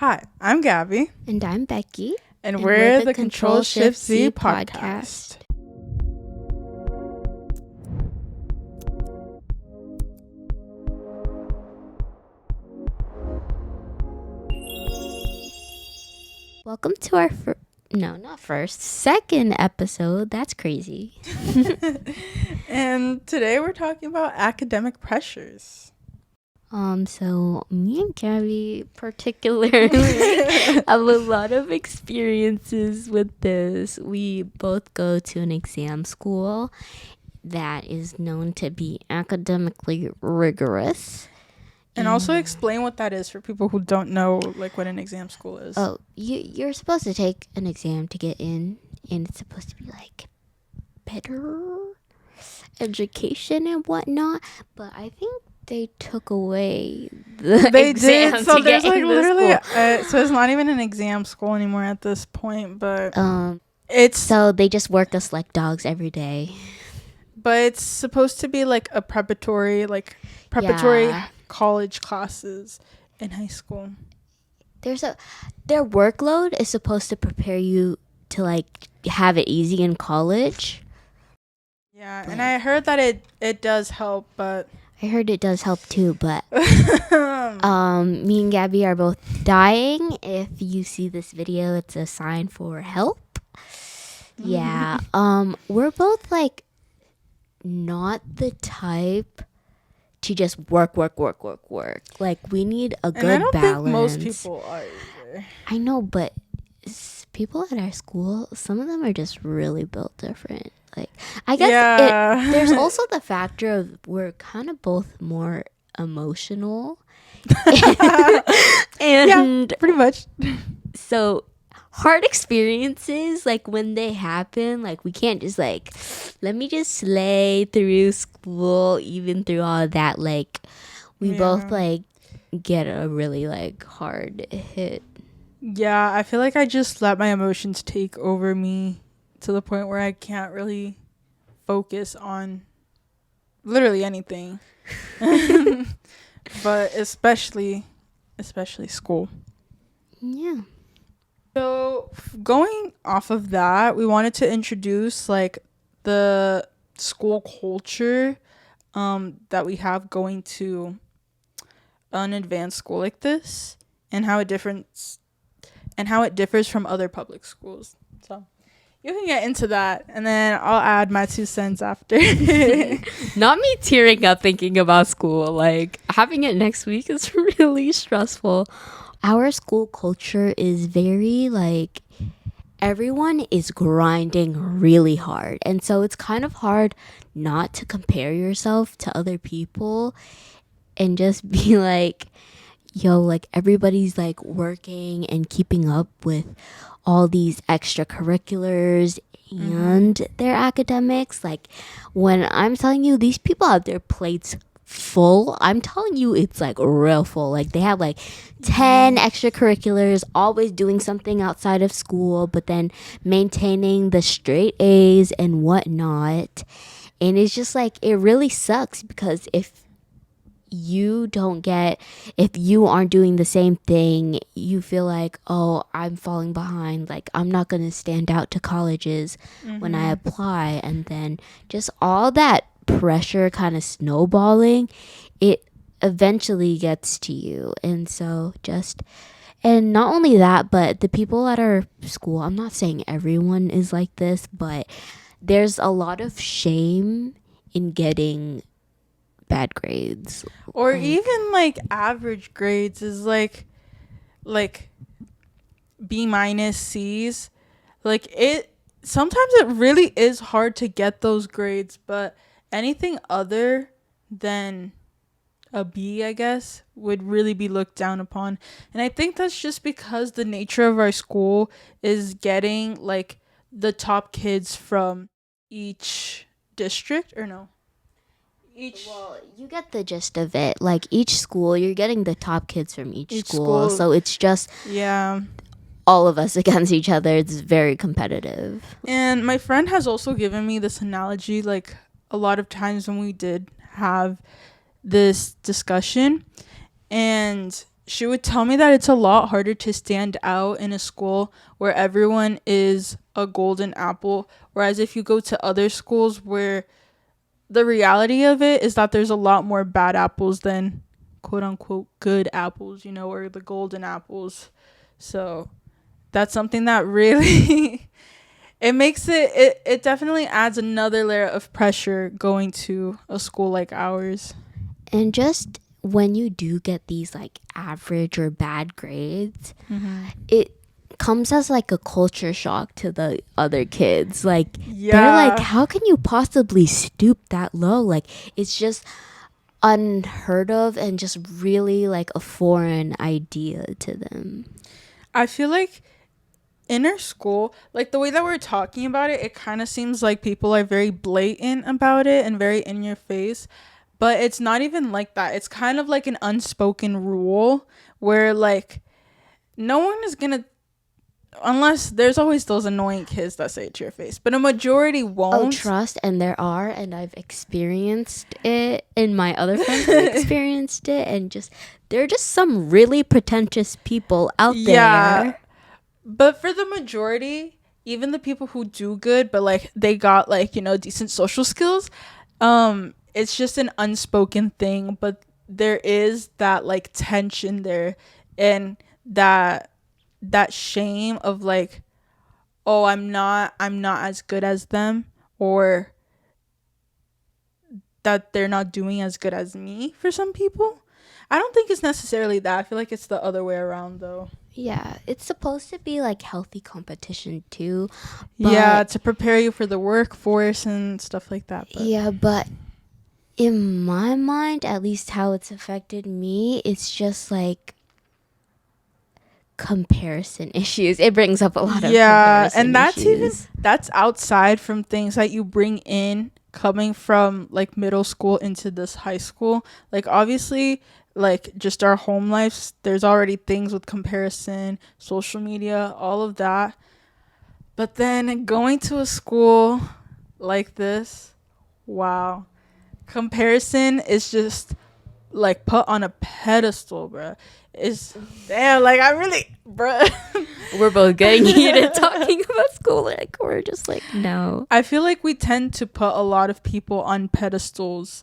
Hi, I'm Gabby. And I'm Becky. And we're the Control Shift Z podcast. Welcome to our second episode. That's crazy. And today we're talking about academic pressures. So me and Gabby particularly have a lot of experiences with this. We both go to an exam school that is known to be academically rigorous. And also explain what that is for people who don't know like what an exam school is. Oh, you're supposed to take an exam to get in, and it's supposed to be like better education and whatnot, but I think they took away the exam did. So to there's get like in literally school. So it's not even an exam school anymore at this point, but so they just work us like dogs every day. But it's supposed to be like a preparatory college classes in high school. Their workload is supposed to prepare you to like have it easy in college. Yeah, and I heard that it does help, but I heard it does help too, but me and Gabby are both dying. If you see this video, it's a sign for help. Yeah. We're both like not the type to just work. Like we need a good balance. And I don't think most people are either. I know, but people at our school, some of them are just really built different. Like I guess there's also the factor of we're kind of both more emotional. And yeah, pretty much. So hard experiences, like when they happen, like we can't just like let me just slay through school, even through all that. Like we both like get a really like hard hit. Yeah, I feel like I just let my emotions take over me to the point where I can't really focus on literally anything. But especially school. Yeah. So going off of that, we wanted to introduce like the school culture that we have going to an advanced school like this, and how it differs from other public schools. So you can get into that, and then I'll add my 2 cents after. Not me tearing up thinking about school. Like having it next week is really stressful. Our school culture is very like everyone is grinding really hard. And so it's kind of hard not to compare yourself to other people and just be like, yo, like everybody's like working and keeping up with all these extracurriculars and their academics. Like when I'm telling you, these people have their plates full, I'm telling you, it's like real full. Like they have like 10 extracurriculars, always doing something outside of school, but then maintaining the straight A's and whatnot. And it's just like, it really sucks because if you aren't doing the same thing, you feel like, oh, I'm falling behind, like I'm not going to stand out to colleges when I apply. And then just all that pressure kind of snowballing, it eventually gets to you. And so and not only that, but the people at our school, I'm not saying everyone is like this, but there's a lot of shame in getting bad grades, or like, even like average grades is like B- C's. Like it sometimes it really is hard to get those grades, but anything other than a B, I guess, would really be looked down upon. And I think that's just because the nature of our school is getting like the top kids from each district, or no? Well, you get the gist of it. Like each school, you're getting the top kids from each school. So it's just all of us against each other. It's very competitive. And my friend has also given me this analogy, like a lot of times when we did have this discussion, and she would tell me that it's a lot harder to stand out in a school where everyone is a golden apple, whereas if you go to other schools where the reality of it is that there's a lot more bad apples than quote unquote good apples, you know, or the golden apples. So that's something that really it makes it definitely adds another layer of pressure going to a school like ours. And just when you do get these like average or bad grades, it comes as like a culture shock to the other kids. Like they're like, how can you possibly stoop that low? Like it's just unheard of and just really like a foreign idea to them. I feel like in our school, like the way that we're talking about it, it kind of seems like people are very blatant about it and very in your face. But it's not even like that. It's kind of like an unspoken rule where like no one is gonna, unless there's always those annoying kids that say it to your face, but a majority won't. Oh, trust, and there are, and I've experienced it, and my other friends have experienced it, and just there are just some really pretentious people out there. Yeah, but for the majority, even the people who do good, but like they got like, you know, decent social skills, it's just an unspoken thing, but there is that like tension there, and that shame of like, oh, I'm not as good as them, or that they're not doing as good as me. For some people, I don't think it's necessarily that. I feel like it's the other way around though. Yeah, it's supposed to be like healthy competition too. Yeah, to prepare you for the workforce and stuff like that. But yeah, but in my mind, at least how it's affected me, it's just like comparison issues. It brings up a lot of and that's outside from things that you bring in coming from like middle school into this high school. Like obviously, like just our home lives, there's already things with comparison, social media, all of that. But then going to a school like this, wow, comparison is just like put on a pedestal, bruh. It's damn, like I really, bruh. We're both getting heated talking about school. Like we're just like, no. I feel like we tend to put a lot of people on pedestals,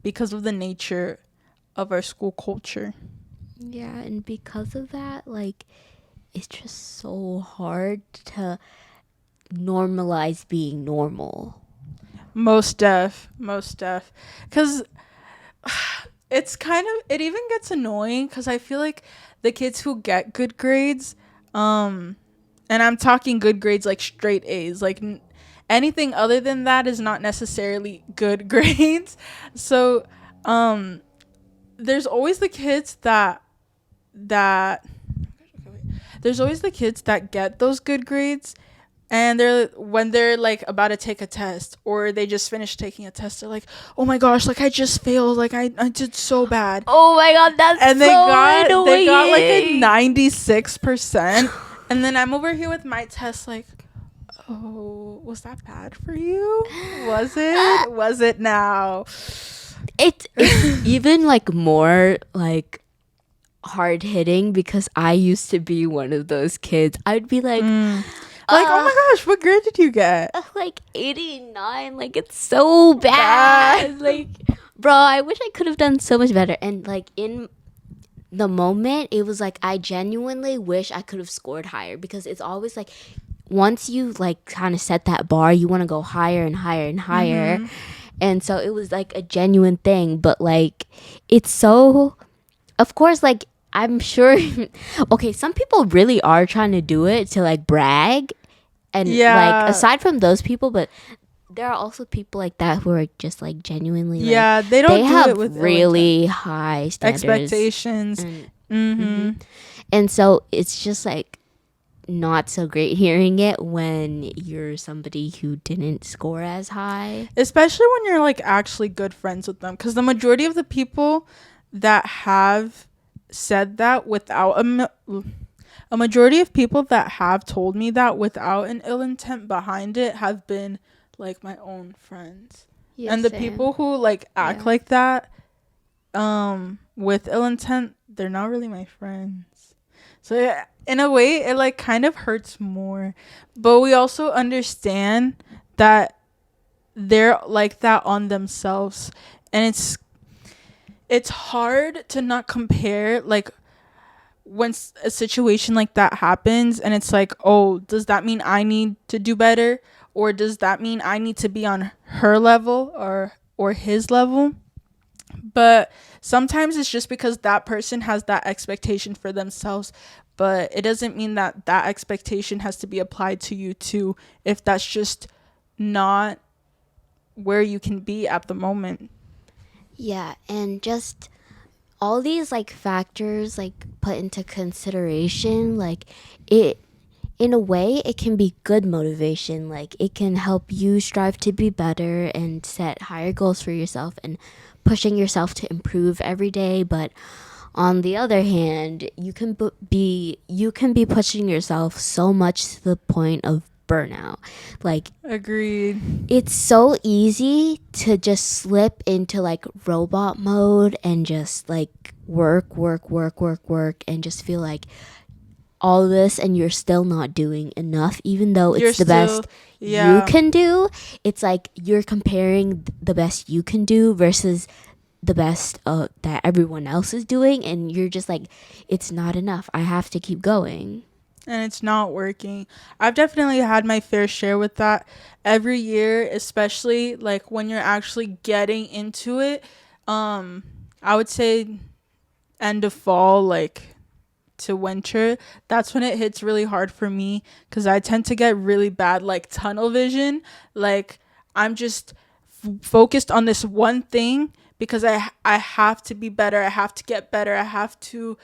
because of the nature of our school culture. Yeah, and because of that, like, it's just so hard to normalize being normal. Most deaf, because it's kind of, it even gets annoying because I feel like the kids who get good grades, and I'm talking good grades like straight A's, like anything other than that is not necessarily good grades. So there's always the kids that get those good grades, and when they're like about to take a test, or they just finished taking a test, they're like, oh my gosh, like I just failed, like I did so bad. Oh my god, that's and they got like a 96%, and then I'm over here with my test like, oh, was that bad for you? Was it now? It's even like more like hard hitting because I used to be one of those kids. I'd be like, oh my gosh, what grade did you get? Like 89. Like it's so bad. Like, bro, I wish I could have done so much better. And like in the moment, it was like I genuinely wish I could have scored higher, because it's always like once you like kind of set that bar, you want to go higher and higher and higher. Mm-hmm. And so it was like a genuine thing, but like it's so, of course, like I'm sure okay, some people really are trying to do it to like brag, and like aside from those people, but there are also people like that who are just like genuinely like, they have it with really high standards, expectations, and so it's just like not so great hearing it when you're somebody who didn't score as high, especially when you're like actually good friends with them, because the majority of the people that have said that without a majority of people that have told me that without an ill intent behind it have been like my own friends. And the people who like act like that with ill intent, they're not really my friends. So yeah, in a way, it like kind of hurts more. But we also understand that they're like that on themselves, and it's hard to not compare, like when a situation like that happens and it's like, oh, does that mean I need to do better, or does that mean I need to be on her level or his level? But sometimes it's just because that person has that expectation for themselves, but it doesn't mean that that expectation has to be applied to you too, if that's just not where you can be at the moment. Yeah, and just all these like factors like put into consideration, like it in a way it can be good motivation. Like it can help you strive to be better and set higher goals for yourself and pushing yourself to improve every day. But on the other hand, you can be pushing yourself so much to the point of burnout. Like Agreed. it's so easy to just slip into like robot mode and just like work and just feel like all this and you're still not doing enough even though You're it's the still, best you yeah. can do. It's like you're comparing the best you can do versus the best that everyone else is doing, and you're just like, it's not enough, I have to keep going. And it's not working. I've definitely had my fair share with that every year, especially like when you're actually getting into it. I would say end of fall, like to winter, that's when it hits really hard for me, because I tend to get really bad like tunnel vision. Like I'm just focused on this one thing because I have to be better, I have to get better, I have to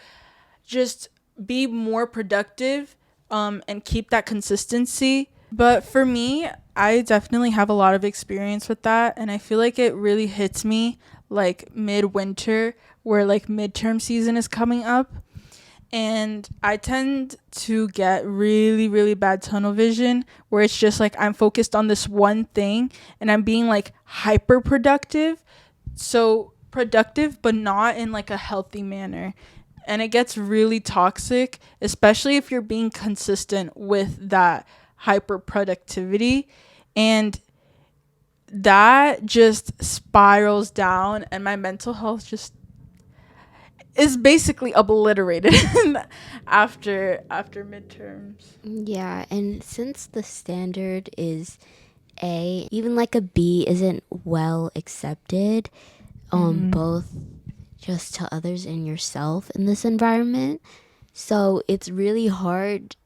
just be more productive, and keep that consistency. But for me, I definitely have a lot of experience with that, and I feel like it really hits me like midwinter, where like midterm season is coming up, and I tend to get really really bad tunnel vision, where it's just like I'm focused on this one thing and I'm being like hyper productive, so productive but not in like a healthy manner, and it gets really toxic, especially if you're being consistent with that hyper productivity, and that just spirals down, and my mental health just is basically obliterated after midterms. Yeah, and since the standard is A, even like a B isn't well accepted, both just to others and yourself in this environment. So it's really hard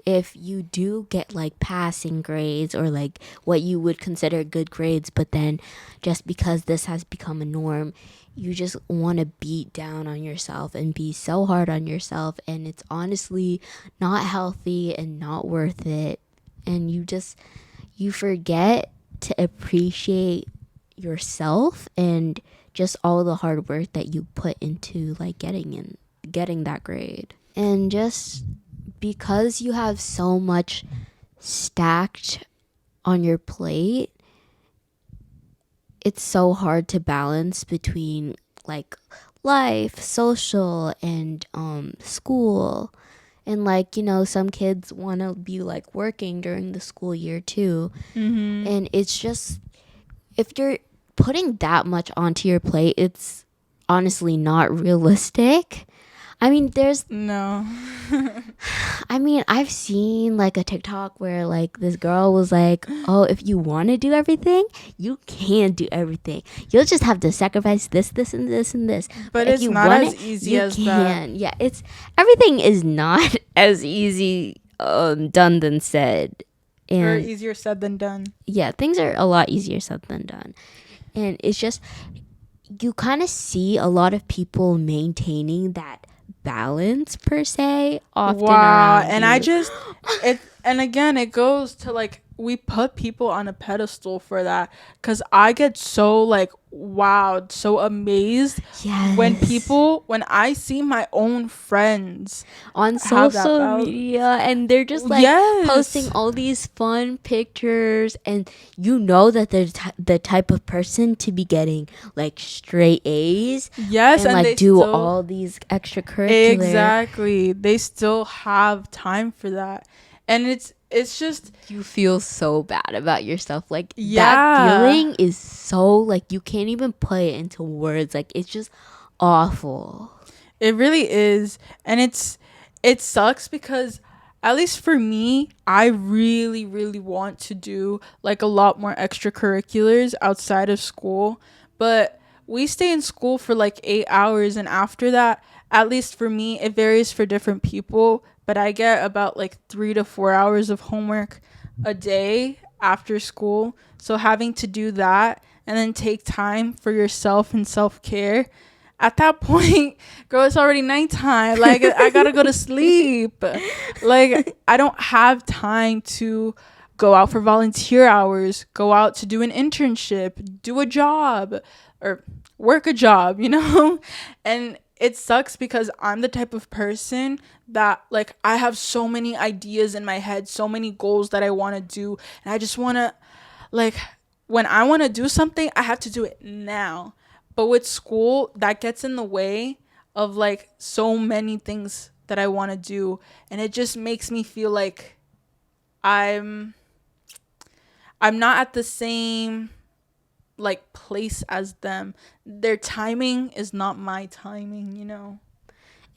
if you do get like passing grades or like what you would consider good grades, but then just because this has become a norm, you just want to beat down on yourself and be so hard on yourself, and it's honestly not healthy and not worth it. And you forget to appreciate yourself and just all the hard work that you put into like getting that grade. And just because you have so much stacked on your plate, it's so hard to balance between like life, social, and school. And like, some kids want to be like working during the school year too. And it's just, if you're putting that much onto your plate, it's honestly not realistic. I mean, No. I've seen like a TikTok where like this girl was like, "Oh, if you want to do everything, you can do everything. You'll just have to sacrifice this, and this, and this. But if it's you not want as it, easy you as can." that. Yeah, it's everything is not as easy done than said, Or and easier said than done. yeah, things are a lot easier said than done, and it's just you kind of see a lot of people maintaining that balance per se often Wow. around And you. and again, it goes to like we put people on a pedestal for that, because I get so like wowed, so amazed Yes. when I see my own friends On have that social media, and they're just like posting yes, all these fun pictures, and you know that they're the type of person to be getting like straight A's yes, and and like they do still all these extracurricular. exactly, they still have time for that. And it's just You feel so bad about yourself. Like that yeah, feeling is so like you can't even put it into words. Like it's just awful. it really is. And it sucks because, at least for me, I really really want to do like a lot more extracurriculars outside of school, but we stay in school for like 8 hours, and after that, at least for me, it varies for different people, but I get about like 3 to 4 hours of homework a day after school. So having to do that and then take time for yourself and self-care, at that point, girl, it's already nighttime. Like, I gotta go to sleep. Like, I don't have time to go out for volunteer hours, go out to do an internship, do a job, or work a job, you know? And it sucks because I'm the type of person that, like, I have so many ideas in my head, so many goals that I wanna do. And I just wanna, like, when I wanna do something, I have to do it now. But with school, that gets in the way of like so many things that I want to do, and it just makes me feel like I'm I'm not at the same like place as them. Their timing is not my timing, you know.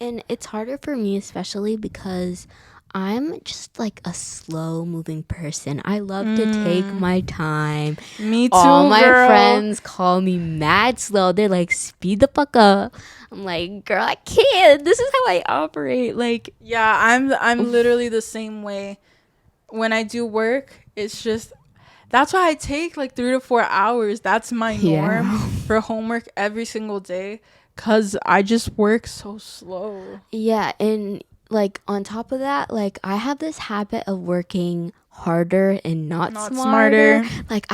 And it's harder for me, especially because I'm just like a slow moving person. I love to take my time. Me All too, my girl. friends call me mad slow. They're like, speed the fuck up. I'm like, girl, I can't. This is how I operate. Like, Yeah, I'm literally the same way. When I do work, it's just, that's why I take like 3 to 4 hours. That's my norm yeah. for homework every single day, cuz I just work so slow. Yeah. And like, on top of that, like, I have this habit of working harder and not Not smarter. smarter. Like,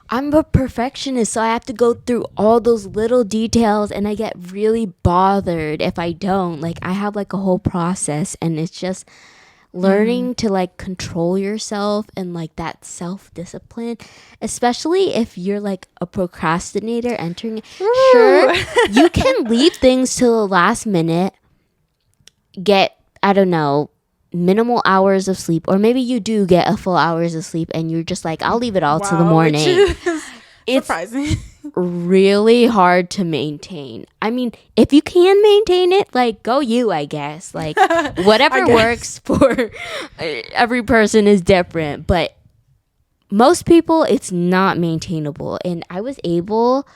I'm a perfectionist, so I have to go through all those little details, and I get really bothered if I don't. Like, I have like a whole process, and it's just learning to like control yourself and like that self-discipline, especially if you're like a procrastinator entering. Sure, Woo! you can leave things till the last minute, get, I don't know, minimal hours of sleep, or maybe you do get a full hours of sleep and you're just like, I'll leave it all till the Wow, which morning. is It's surprising. really hard to maintain. I mean, if you can maintain it, like, go you, I guess. Like, I whatever guess. works for every person is different, but most people it's not maintainable. And I was able,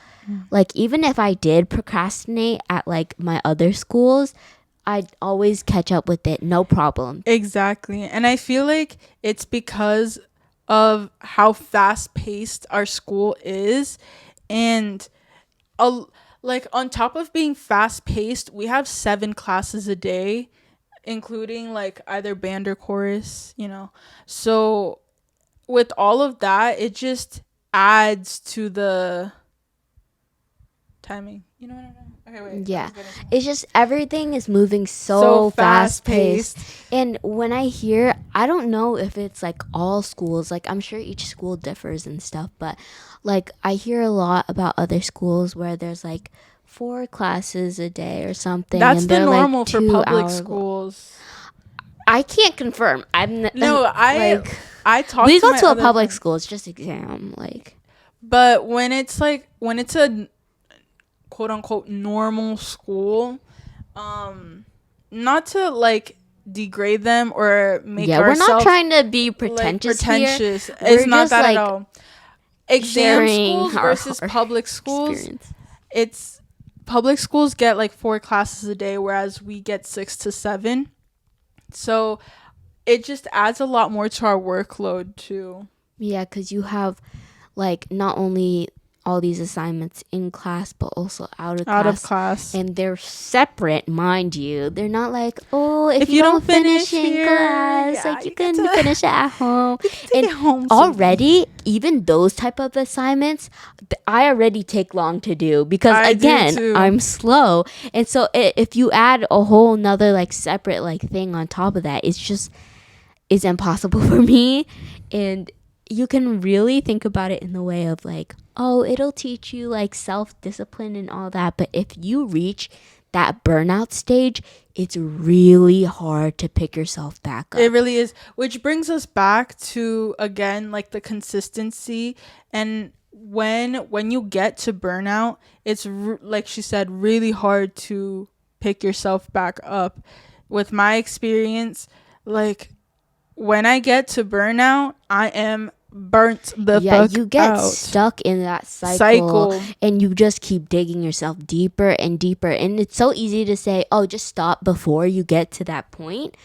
like, even if I did procrastinate at like my other schools, I'd always catch up with it, no problem. Exactly. And I feel like it's because of how fast paced our school is. And a, like, on top of being fast paced, we have 7 classes a day, including like either band or chorus, you know. So with all of that, it just adds to the timing. You know what I mean? Okay, wait. I Yeah, was getting it's just everything is moving so so fast fast paced. paced. And when I hear, I don't know if it's like all schools, like I'm sure each school differs and stuff, but like I hear a lot about other schools where there's like 4 classes a day or something, That's and the they're like normal for two public hour. schools. I can't confirm. No, Like I talked we to go my to a other public friends, school. It's just exam. Like but when it's a quote unquote normal school, not to like degrade them or make yeah, we're not ourselves trying to be like pretentious here. pretentious. It's We're not just that at like all. Exam sharing schools versus our public schools, experience. it's public schools get like 4 classes a day, whereas we get 6 to 7. So it just adds a lot more to our workload too. Yeah, because you have like not only all these assignments in class but also out of Out of class, class. and they're separate, mind you. They're not like, oh, if If you you don't don't finish finish in here, class, yeah, like you you get can to finish it at home. take And it home. already, even those type of assignments, I already take long to do because I do again, too. I'm slow. And so if you add a whole nother like separate like thing on top of that, it's impossible for me. And you can really think about it in the way of like, oh, it'll teach you like self-discipline and all that, but if you reach that burnout stage, it's really hard to pick yourself back up. It really is, which brings us back to again like the consistency. And when you get to burnout, it's like she said, really hard to pick yourself back up. With my experience, like when I get to burnout, I am burnt the Yeah, fuck you get out. stuck in that Cycle. and you just keep digging yourself deeper and deeper. And it's so easy to say, oh, just stop before you get to that point.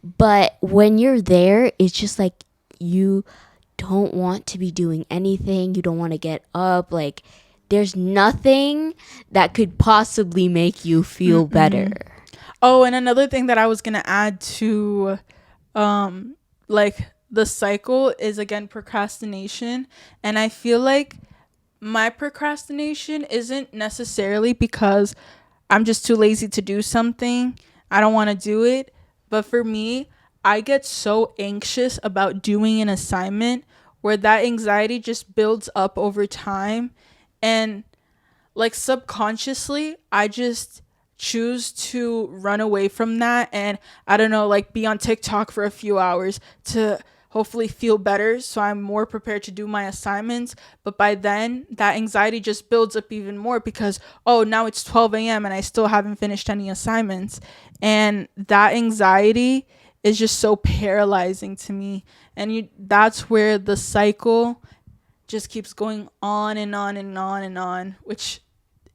But when you're there, it's just like you don't want to be doing anything. You don't want to get up. Like, there's nothing that could possibly make you feel better. Oh, and another thing that I was gonna add to like the cycle is again procrastination. And I feel like my procrastination isn't necessarily because I'm just too lazy to do something. I don't want to do it. But for me, I get so anxious about doing an assignment where that anxiety just builds up over time. And like subconsciously, I just choose to run away from that. And I don't know, like be on TikTok for a few hours to hopefully feel better so I'm more prepared to do my assignments. But by then, that anxiety just builds up even more because, oh, now it's 12 a.m. and I still haven't finished any assignments. And that anxiety is just so paralyzing to me. And that's where the cycle just keeps going on and on and on and on, which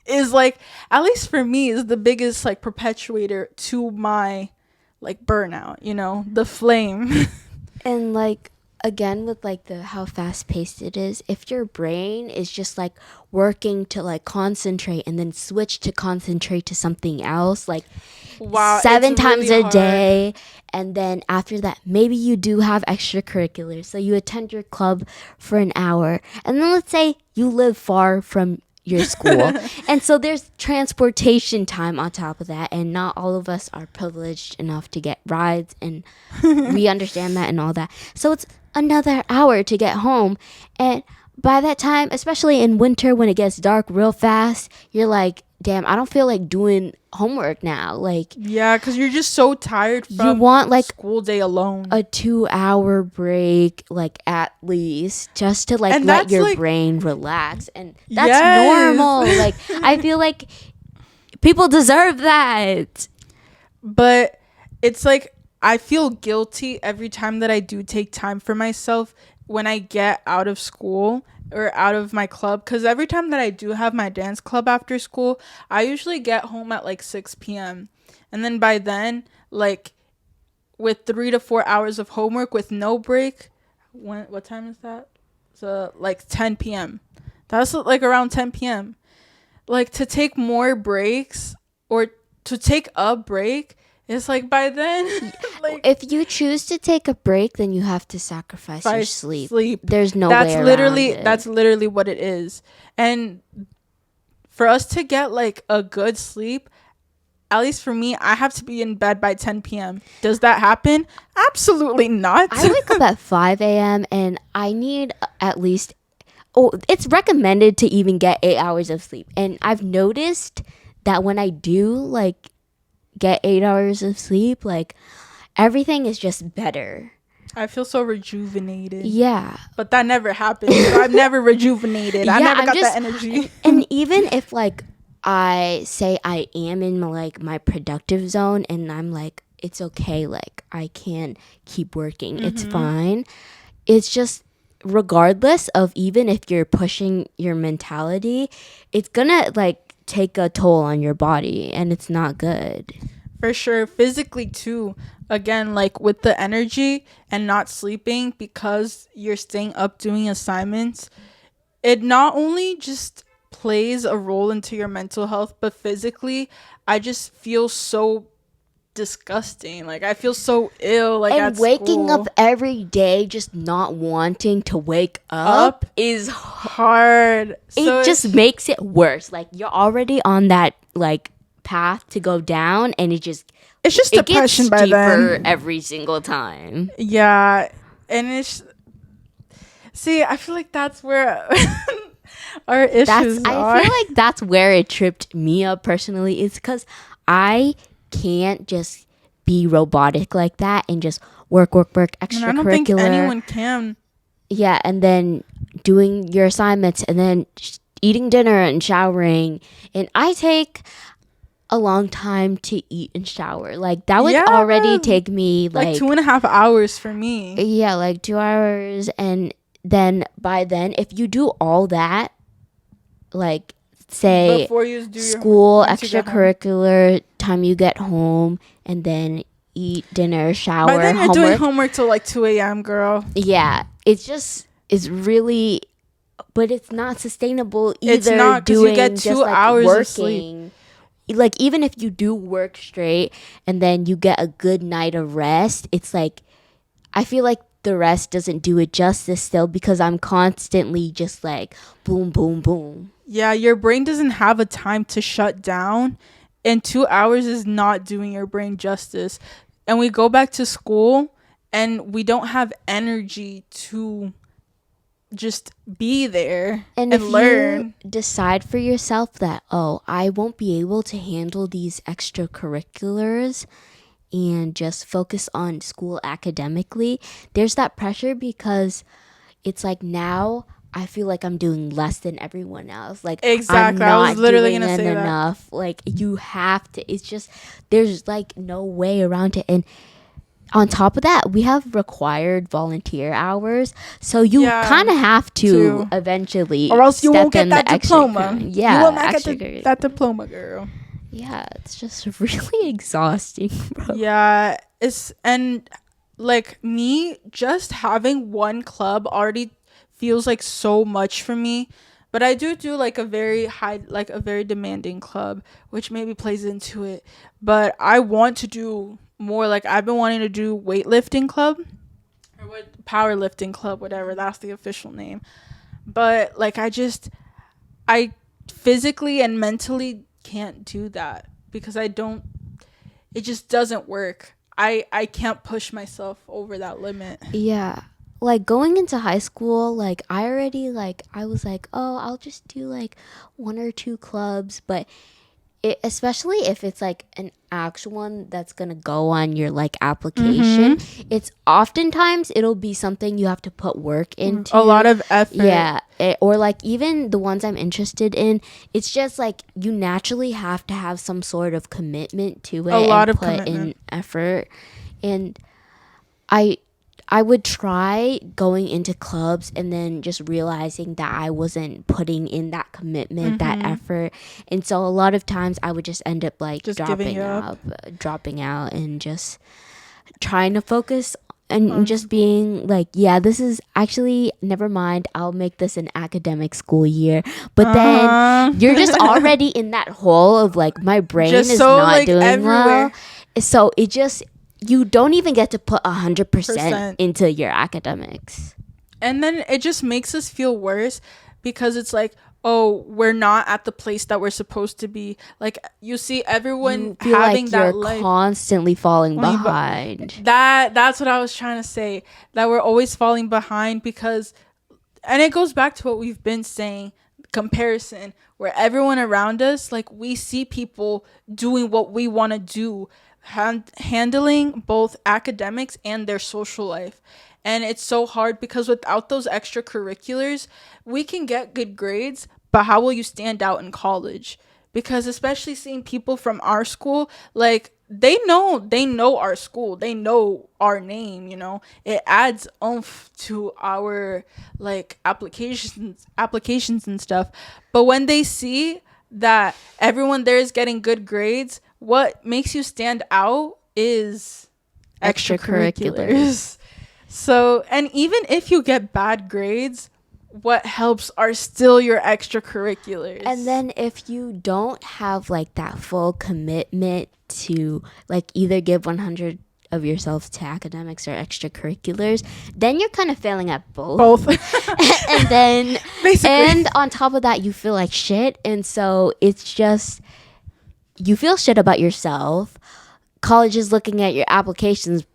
is like, at least for me, is the biggest like perpetuator to my like burnout, the flame. And like again with like the how fast paced it is, if your brain is just like working to like concentrate and then switch to concentrate to something else like Wow, seven it's times really a hard. day, and then after that maybe you do have extracurriculars, so you attend your club for an hour, and then let's say you live far from your school and so there's transportation time on top of that, and not all of us are privileged enough to get rides, and we understand that and all that, so it's another hour to get home. And by that time, especially in winter when it gets dark real fast, you're like, damn, I don't feel like doing homework now. Like, Yeah, because you're just so tired you from want like school day alone. a 2 hour break, like at least, just to like And let that's, your like- brain relax. And that's Yes. normal. Like, I feel like people deserve that. But it's like I feel guilty every time that I do take time for myself when I get out of school or out of my club, because every time that I do have my dance club after school, I usually get home at like 6 p.m. And then by then, like with 3 to 4 hours of homework with no break, what time is that? So like 10 p.m. That's like around 10 p.m. Like to take more breaks or to take a break, it's like by then like If you choose to take a break, then you have to sacrifice your sleep. There's no that's way literally around it. that's literally what it is. And for us to get like a good sleep, at least for me, I have to be in bed by 10 p.m. Does that happen? Absolutely not. I wake up at 5 a.m. and I need at least, it's recommended to even get 8 hours of sleep. And I've noticed that when I do like get 8 hours of sleep, like everything is just better. I feel so rejuvenated. Yeah. But that never happened. So I'm never rejuvenated. I never got that energy. And even if like I say I am in my productive zone and I'm like, it's okay, like I can keep working, it's fine. It's just regardless of even if you're pushing your mentality, it's gonna like take a toll on your body and it's not good. For sure. Physically too. Again, like with the energy and not sleeping because you're staying up doing assignments, it not only just plays a role into your mental health, but physically, I just feel so disgusting. Like, I feel so ill, like, And at waking up school. every day just not wanting to wake up Up is hard. So it just makes it worse. Like you're already on that like path to go down and it's just it gets depression by steeper then. every single time. Yeah. And it's, see, I feel like that's where our That's issues I are. feel like that's where it tripped me up personally. Is because I can't just be robotic like that and just work And I don't think extracurricular. anyone can. Yeah, and then doing your assignments and then eating dinner and showering. And I take a long time to eat and shower. Like that would already Yeah. take me Like like 2.5 hours for me. yeah, like 2 hours. And then by then, if you do all that, like say Before you do your school, once you get home. extracurricular, time you get home, and then eat dinner, By shower, then you're doing homework. homework till like 2 a.m., girl. Yeah, it's really, but it's not sustainable It's either. not, because you Doing get just 2 like hours of sleep. working, like even if you do work straight and then you get a good night of rest, it's like I feel like the rest doesn't do it justice still because I'm constantly just like boom, boom, boom. Yeah, your brain doesn't have a time to shut down, and 2 hours is not doing your brain justice. And we go back to school and we don't have energy to just be there And and if learn. you decide for yourself that, oh, I won't be able to handle these extracurriculars and just focus on school academically, there's that pressure because it's like now I feel like I'm doing less than everyone else. Like I'm Exactly. I was not literally doing gonna say that. enough. Like you have to. It's just there's like no way around it. And on top of that, we have required volunteer hours, so you kind Yeah, of have to too. eventually Or else you step won't get in the that diploma. You will yeah, not get extracurricular. that diploma, girl. Yeah, it's just really exhausting, bro. Yeah, it's, and like me just having one club already feels like so much for me. But I do like a very high, like a very demanding club, which maybe plays into it. But I want to do more. Like, I've been wanting to do weightlifting club or what, powerlifting club, whatever, that's the official name. But like, I physically and mentally can't do that because I don't, it just doesn't work. I can't push myself over that limit. Yeah. Like going into high school, like I already like I was like, "Oh, I'll just do like one or two clubs," but especially if it's like an actual one that's going to go on your like application, it's oftentimes it'll be something you have to put work into. A lot of effort. Yeah, or like even the ones I'm interested in, it's just like you naturally have to have some sort of commitment to it A lot and of put commitment. in effort. And I I would try going into clubs and then just realizing that I wasn't putting in that commitment, that effort. And so a lot of times I would just end up like Just giving dropping out and just trying to focus and just being like, yeah, this is actually, never mind, I'll make this an academic school year. But then you're just already in that hole of like, my brain Just is so, not like, doing everywhere. well. So it just, you don't even get to put 100% Percent. into your academics. And then it just makes us feel worse because it's like, oh, we're not at the place that we're supposed to be. Like, you see everyone You feel having like that you're life. constantly falling Falling be- behind. That's what I was trying to say, that we're always falling behind because, and it goes back to what we've been saying, comparison, where everyone around us, like, we see people doing what we want to do, handling both academics and their social life. And it's so hard because without those extracurriculars, we can get good grades, but how will you stand out in college? Because especially seeing people from our school, like, they know our school, they know our name, it adds oomph to our, like, applications and stuff. But when they see that everyone there is getting good grades, what makes you stand out is extracurriculars. So, and even if you get bad grades, what helps are still your extracurriculars. And then if you don't have like that full commitment to like either give 100 of yourself to academics or extracurriculars, then you're kind of failing at both. And then Basically. and on top of that, you feel like shit, and so it's just you feel shit about yourself. College is looking at your applications,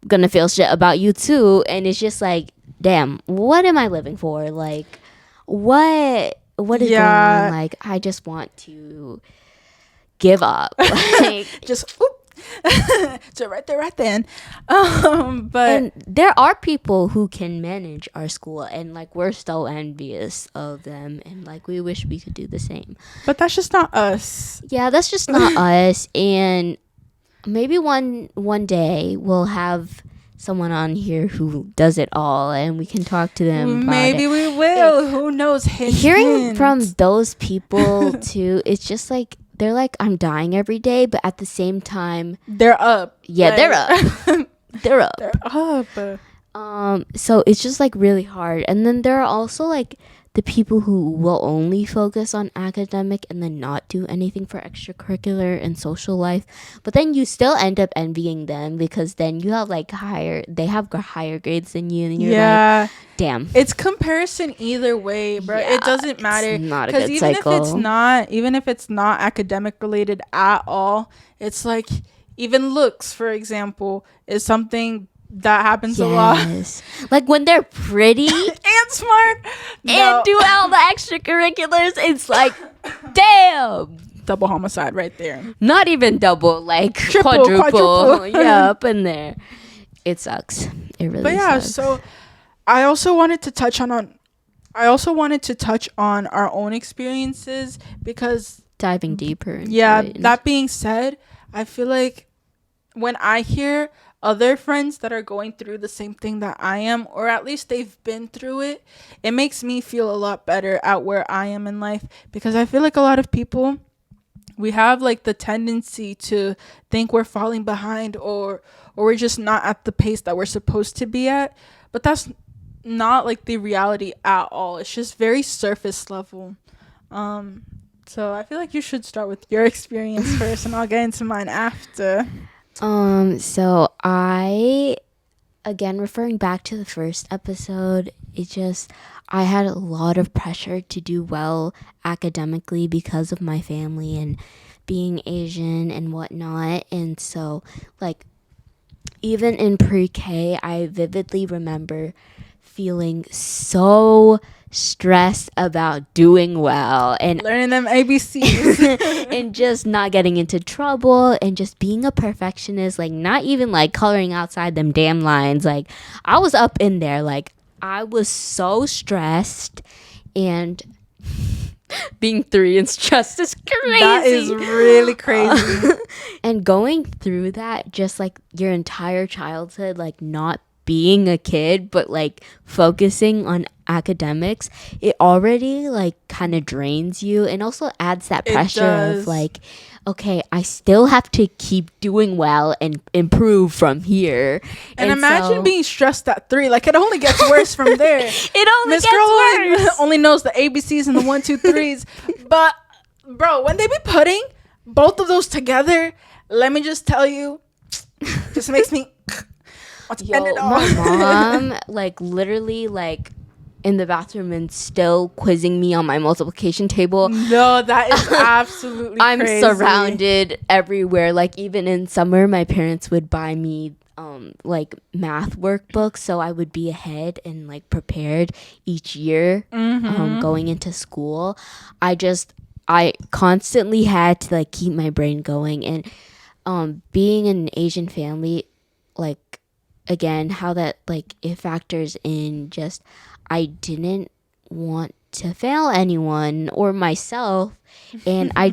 gonna feel shit about you too, and it's just like, damn, what am I living for? Like, what is going on? Like, I just want to give up. Like, just so right then. But and there are people who can manage our school, and like we're so envious of them, and like we wish we could do the same. But that's just not us. Yeah, that's just not us. And maybe one day we'll have someone on here who does it all, and we can talk to them. Maybe we will. Who knows? Hearing from those people too, it's just like they're like, I'm dying every day, but at the same time, they're up. Yeah, like, they're up. They're up. They're up. So it's just like really hard. And then there are also like the people who will only focus on academic and then not do anything for extracurricular and social life. But then you still end up envying them because then you have like they have higher grades than you, and you're like, damn. It's comparison either way, bro. Yeah, it doesn't matter. It's not a good even cycle. Even if it's not academic related at all, it's like even looks, for example, is something that happens a lot. Like when they're pretty and smart and do all the extracurriculars, it's like, damn. Double homicide right there. Not even double, like quadruple. Yeah, up in there. It sucks. It really sucks. So I also wanted to touch on our own experiences because diving deeper. That being said, I feel like when I hear other friends that are going through the same thing that I am, or at least they've been through it, it makes me feel a lot better at where I am in life, because I feel like a lot of people, we have like the tendency to think we're falling behind or we're just not at the pace that we're supposed to be at, but that's not like the reality at all. It's just very surface level. So I feel like you should start with your experience first and I'll get into mine after. So I, again, referring back to the first episode, I had a lot of pressure to do well academically because of my family and being Asian and whatnot. And so, like, even in pre-K, I vividly remember feeling so stressed about doing well and learning them ABCs and just not getting into trouble and just being a perfectionist, like not even like coloring outside them damn lines. Like I was up in there, like I was so stressed, and being 3 and stressed is crazy. That is really crazy. And going through that, just like your entire childhood, like not being a kid but like focusing on academics, it already like kind of drains you and also adds that pressure of like, okay, I still have to keep doing well and improve from here. And imagine being stressed at 3. Like it only gets worse from there. It only gets worse. Only knows the ABCs and the 1, 2, 3s. But bro, when they be putting both of those together, let me just tell you, just makes me my mom like literally like in the bathroom and still quizzing me on my multiplication table. No, that is absolutely I'm crazy. surrounded everywhere. Like even in summer, my parents would buy me like math workbooks, so I would be ahead and like prepared each year going into school. I constantly had to like keep my brain going, and being an Asian family, like again, how that like it factors in just I didn't want to fail anyone or myself, and I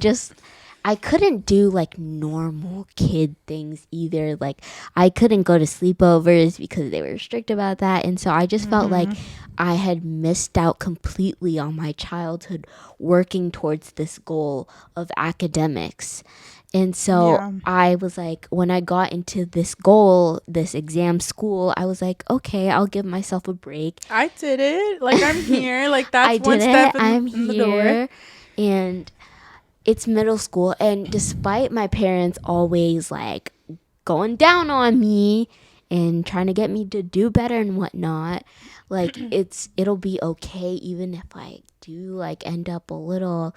couldn't do like normal kid things either. Like I couldn't go to sleepovers because they were strict about that, and so I just felt like I had missed out completely on my childhood working towards this goal of academics. And so Yeah. I was like, when I got into this goal, this exam school, I was like, okay, I'll give myself a break. I did it. Like, I'm here. Like, that's I one did it. step I'm in the door. here. And it's middle school. And despite my parents always like going down on me and trying to get me to do better and whatnot, like it'll be okay even if I do like end up a little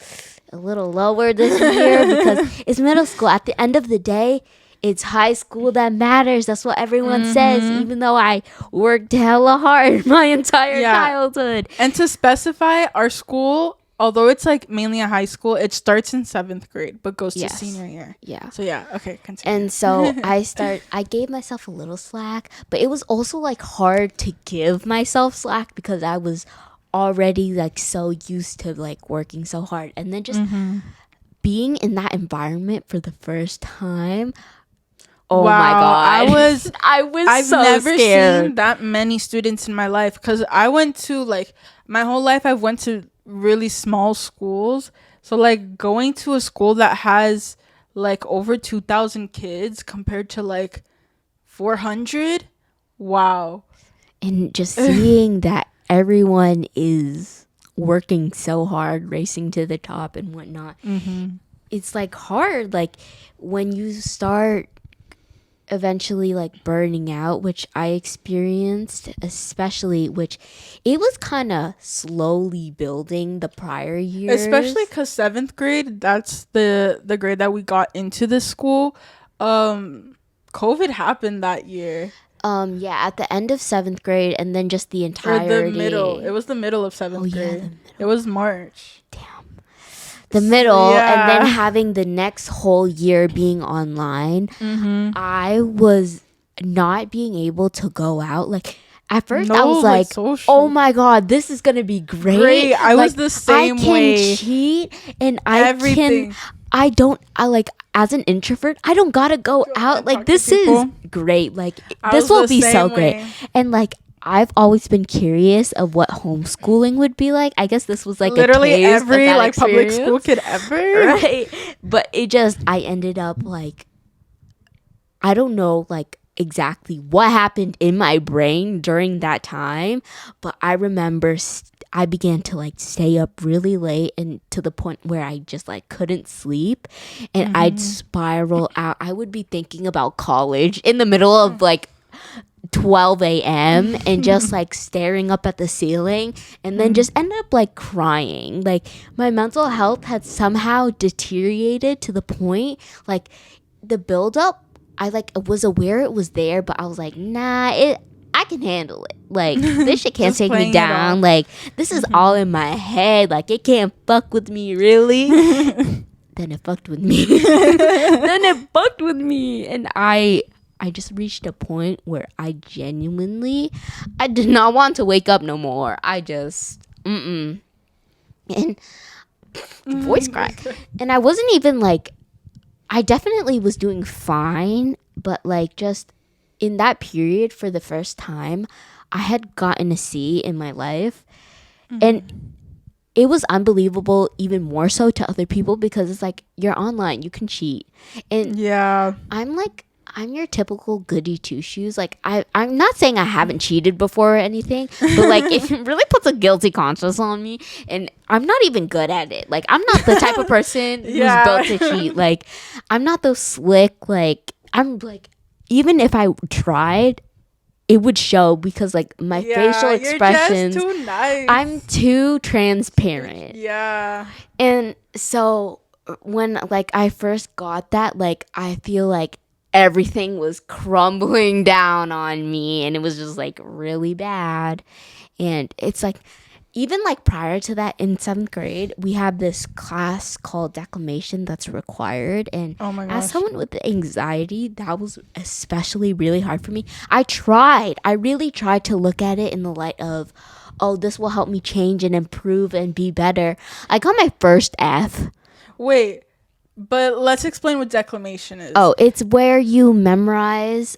lower this year because it's middle school. At the end of the day, it's high school that matters. That's what everyone says, even though I worked hella hard my entire Yeah. childhood. And to specify, our school, although it's like mainly a high school, it starts in 7th grade but goes Yes. to senior year. Yeah. So yeah, okay, continue. And so I gave myself a little slack, but it was also like hard to give myself slack because I was already like so used to like working so hard. And then just being in that environment for the first time. Oh my God. I've so never scared. seen that many students in my life because I went to like my whole life I've went to really small schools. So like going to a school that has like over 2,000 kids compared to like 400, wow. And just seeing that everyone is working so hard, racing to the top and whatnot. It's like hard. Like when you start eventually like burning out, which I experienced, especially, which it was kind of slowly building the prior years. Especially because 7th grade, that's the grade that we got into this school. COVID happened that year. Yeah, at the end of 7th grade, and then just the Or entirety. the middle. It was the middle of 7th grade. It was March. The middle, Yeah. and then having the next whole year being online. I was not being able to go out. Like at first I was like, social. oh my God, this is gonna be great. I was the same I can way. cheat and Everything. I like as an introvert, I don't gotta go out. and Like talk to this is people. great. Like I this was will the be so same great. way. And like I've always been curious of what homeschooling would be like. I guess this was like Literally a taste every of that like public experience. school kid ever. Right? But I ended up like, I don't know like exactly what happened in my brain during that time, but I remember I began to like stay up really late and to the point where I just like couldn't sleep and I'd spiral out. I would be thinking about college in the middle of like 12 a.m. and just like staring up at the ceiling and then just ended up like crying. Like my mental health had somehow deteriorated to the point like the buildup, I like was aware it was there, but I was like, nah, I can handle it. Like this shit can't Just take playing me it down. off. Like this is all in my head. Like it can't fuck with me, really. Then it fucked with me. And I just reached a point where I did not want to wake up no more. I just and voice crack. And I wasn't even like, I definitely was doing fine, but like just in that period for the first time, I had gotten a C in my life. And it was unbelievable, even more so to other people because it's like, you're online, you can cheat. And Yeah. I'm your typical goody two shoes. Like I'm not saying I haven't cheated before or anything, but like it really puts a guilty conscience on me, and I'm not even good at it. Like I'm not the type of person Yeah. who's built to cheat. Like I'm not those slick. Like I'm like, even if I tried, it would show because like my facial expressions. You're just too nice. I'm too transparent. Yeah. And so when like I first got that, like I feel like everything was crumbling down on me and it was just like really bad. And it's like, even like prior to that in 7th grade, we have this class called declamation that's required. And Oh my as gosh. someone with anxiety, that was especially really hard for me. I really tried to look at it in the light of, oh, this will help me change and improve and be better. I got my first F. Wait, but let's explain what declamation is. Oh, it's where you memorize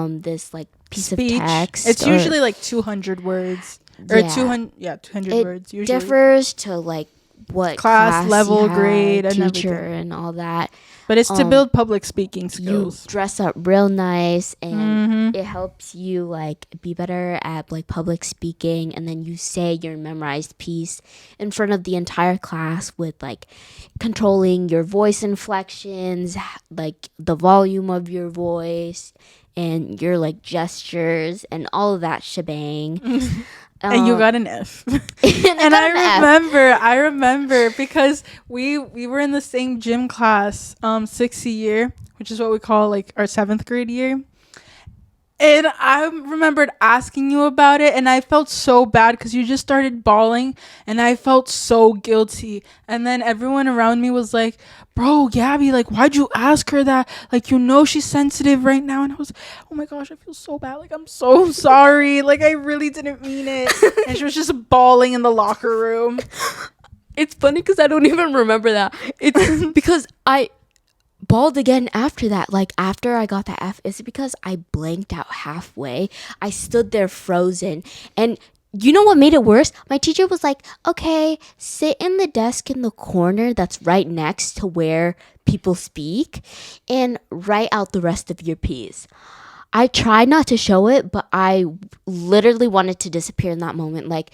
this like piece Speech. of text. It's or- usually like 200 words. Or Yeah. 200 it words usually. differs to like what class class you level grade had, and teacher, everything. and all that. But it's to build public speaking You skills. dress up real nice, and Mm-hmm. it helps you like be better at like public speaking, and then you say your memorized piece in front of the entire class with like controlling your voice inflections, like the volume of your voice and your like gestures and all of that shebang. And you got an F. And And I got an F. I remember because we were in the same gym class, 6th year, which is what we call like our 7th grade year. And I remembered asking you about it, and I felt so bad because you just started bawling, and I felt so guilty. And then everyone around me was like, "Bro, Gabby, like, why'd you ask her that? Like, you know she's sensitive right now." And I was, "Oh my gosh, I feel so bad. Like, I'm so sorry. Like, I really didn't mean it." And she was just bawling in the locker room. It's funny because I don't even remember that. It's because I bawled again after that. Like after I got the F, it's because I blanked out halfway. I stood there frozen. And you know what made it worse? My teacher was like, "Okay, sit in the desk in the corner that's right next to where people speak and write out the rest of your piece." I tried not to show it, but I literally wanted to disappear in that moment. Like,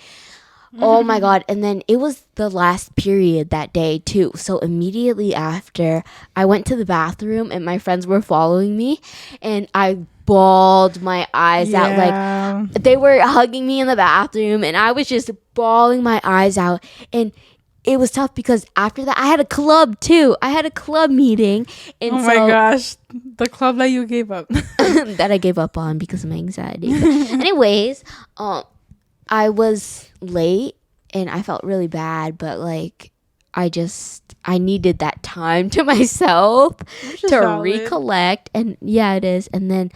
oh my God. And then it was the last period that day too. So immediately after, I went to the bathroom and my friends were following me, and I bawled my eyes out. Yeah. Like they were hugging me in the bathroom and I was just bawling my eyes out. And it was tough because after that I had a club too. I had a club meeting, and Oh my gosh, the club that you gave up. that I gave up on because of my anxiety. But anyways, I was late and I felt really bad, but like I needed that time to myself Which is to valid. recollect. And yeah, it is. And then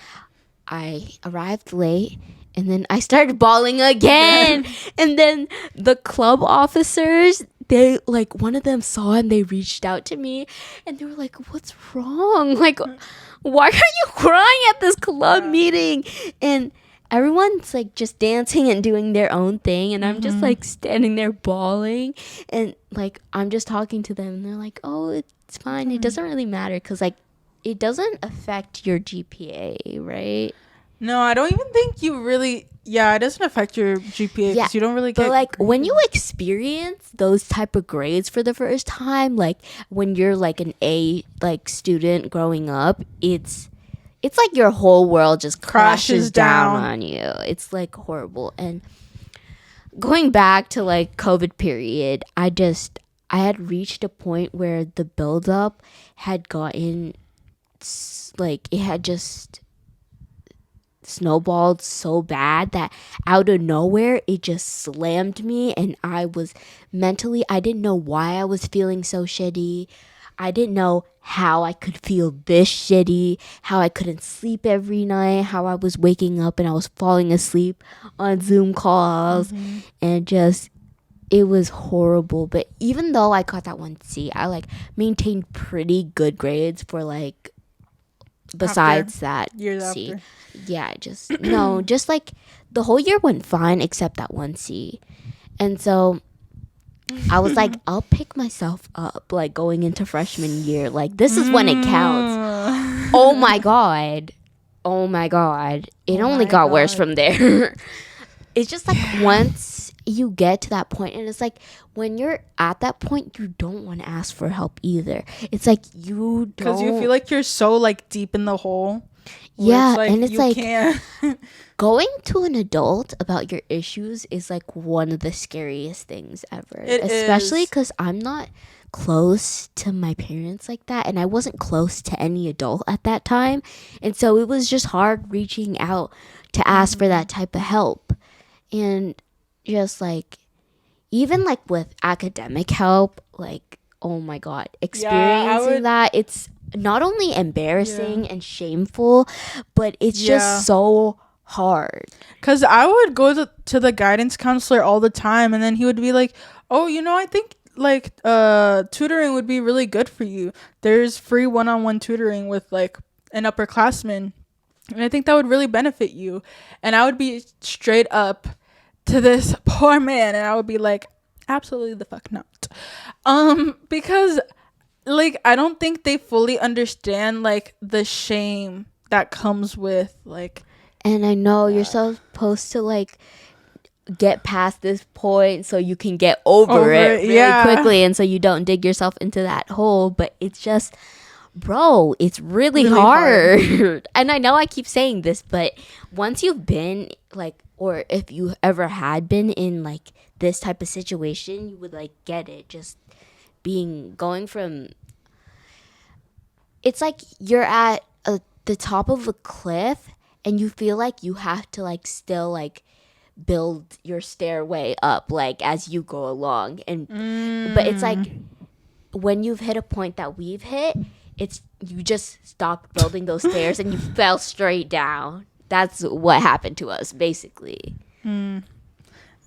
I arrived late, and then I started bawling again. And then the club officers, they like, one of them saw and they reached out to me and they were like, "What's wrong? Like, why are you crying at this club meeting?" And everyone's like just dancing and doing their own thing, and I'm just like standing there bawling, and like I'm just talking to them and they're like, "Oh, it's fine. It doesn't really matter because like it doesn't affect your GPA, right?" No, I don't even think you really. Yeah, it doesn't affect your GPA because you don't really get. But like when you experience those type of grades for the first time, like when you're like an A like student growing up, it's like your whole world just crashes down on you. It's like horrible. And going back to like COVID period, I had reached a point where the buildup had gotten like it had just snowballed so bad that out of nowhere it just slammed me, and I was mentally, I didn't know why I was feeling so shitty. I didn't know how I could feel this shitty, how I couldn't sleep every night, how I was waking up and I was falling asleep on Zoom calls, and just it was horrible. But even though I got that 1C, I like maintained pretty good grades for like besides that years C. after. Yeah, just no, just like the whole year went fine except that 1C. And so I was like, I'll pick myself up like going into freshman year. Like this is when it counts. Oh my god. Oh my god. It only got worse from there. It's just like once you get to that point, and it's like when you're at that point, you don't want to ask for help either. It's like you don't, because you feel like you're so like deep in the hole. yeah, and it's you like can't. going to an adult about your issues is like one of the scariest things ever. It especially is. because I'm not close to my parents like that, and I wasn't close to any adult at that time, and so it was just hard reaching out to ask for that type of help. And just like even like with academic help, like oh my god, experiencing that, it's not only embarrassing and shameful, but it's just so hard. Because I would go to the guidance counselor all the time, and then he would be like, "Oh, I think like tutoring would be really good for you. There's free one-on-one tutoring with like an upperclassman, and I think that would really benefit you." And I would be straight up to this poor man, and I would be like, Absolutely the fuck not. Because like I don't think they fully understand like the shame that comes with like And I know you're that. supposed to like get past this point so you can get over Over it it, really yeah. quickly and so you don't dig yourself into that hole. But it's just, bro, it's really Really hard. hard. And I know I keep saying this, but once you've been like, or if you ever had been in like this type of situation, you would like get it. Just going from, it's like you're at the top of a cliff and you feel like you have to like still like build your stairway up like as you go along. And but it's like when you've hit a point that we've hit, it's you just stopped building those stairs and you fell straight down. That's what happened to us basically.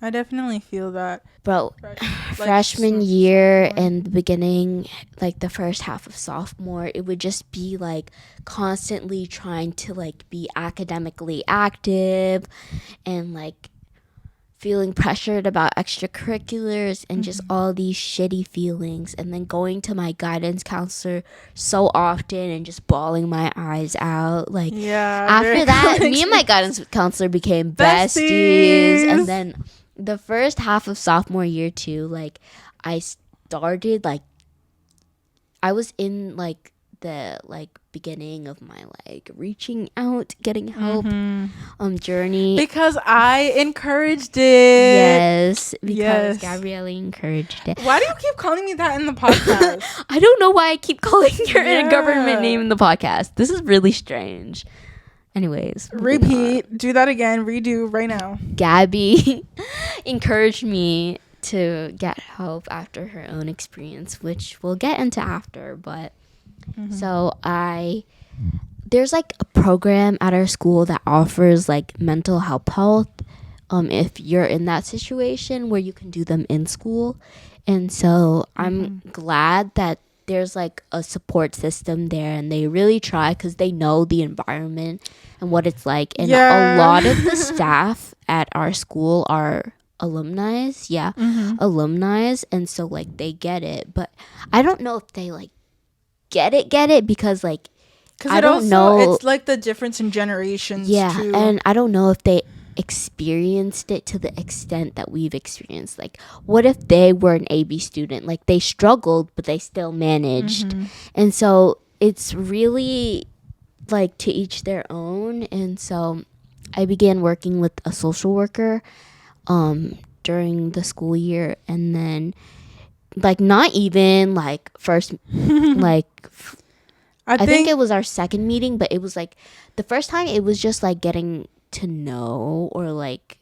I definitely feel that. Bro, Like freshman year sophomore. and the beginning, like the first half of sophomore, it would just be like constantly trying to like be academically active and like feeling pressured about extracurriculars and just all these shitty feelings, and then going to my guidance counselor so often and just bawling my eyes out. Like Yeah. after that, very me and my guidance counselor became besties. And besties. then the first half of sophomore year too, like I started like I was in like the like beginning of my like reaching out, getting help journey. Because I encouraged it. Yes, because Yes. Gabrielle encouraged it. Why do you keep calling me that in the podcast? I don't know why I keep calling your Yeah. government name in the podcast. This is really strange. Anyways, moving on. Repeat. Do that again. Redo right now. Gabby encouraged me to get help after her own experience, which we'll get into after. But so there's like a program at our school that offers like mental health if you're in that situation where you can do them in school. And so I'm glad that there's like a support system there, and they really try because they know the environment and what it's like. And Yeah. a lot of the staff at our school are alumni. And so like they get it, but I don't know if they like get it because like Because I don't know. It's like the difference in generations. Yeah, too. and I don't know if they experienced it to the extent that we've experienced. Like, what if they were an AB student? Like, they struggled, but they still managed. And so it's really like to each their own. And so I began working with a social worker during the school year, and then like not even like first like I think it was our second meeting, but it was like the first time it was just like getting to know, or like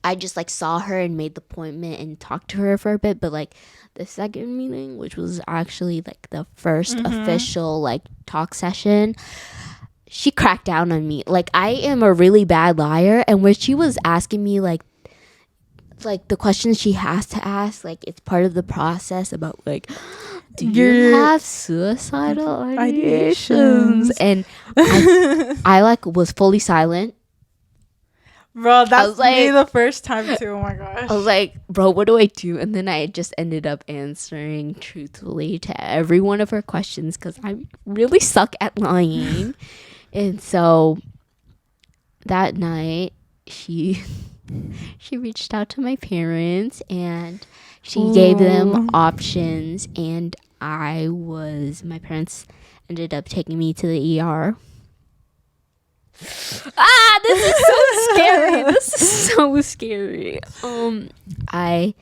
I just like saw her and made the appointment and talked to her for a bit. But like the second meeting, which was actually like the first official like talk session, she cracked down on me. Like I am a really bad liar, and when she was asking me like the questions she has to ask, like it's part of the process about like, do you have suicidal ideations? And I like was fully silent. Bro, that's like, me the first time too. Oh my gosh. I was like, bro, what do I do? And then I just ended up answering truthfully to every one of her questions because I really suck at lying. And so that night she reached out to my parents and she gave them options, and my parents ended up taking me to the ER. This is so scary. This is so scary. I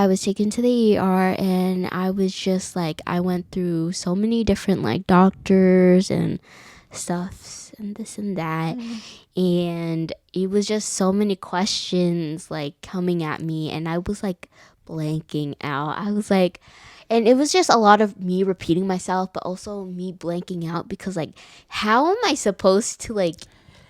was taken to the ER, and I was just like, I went through so many different like doctors and stuffs and this and that. And it was just so many questions like coming at me, and I was like blanking out. I was like, and it was just a lot of me repeating myself, but also me blanking out because like, how am I supposed to like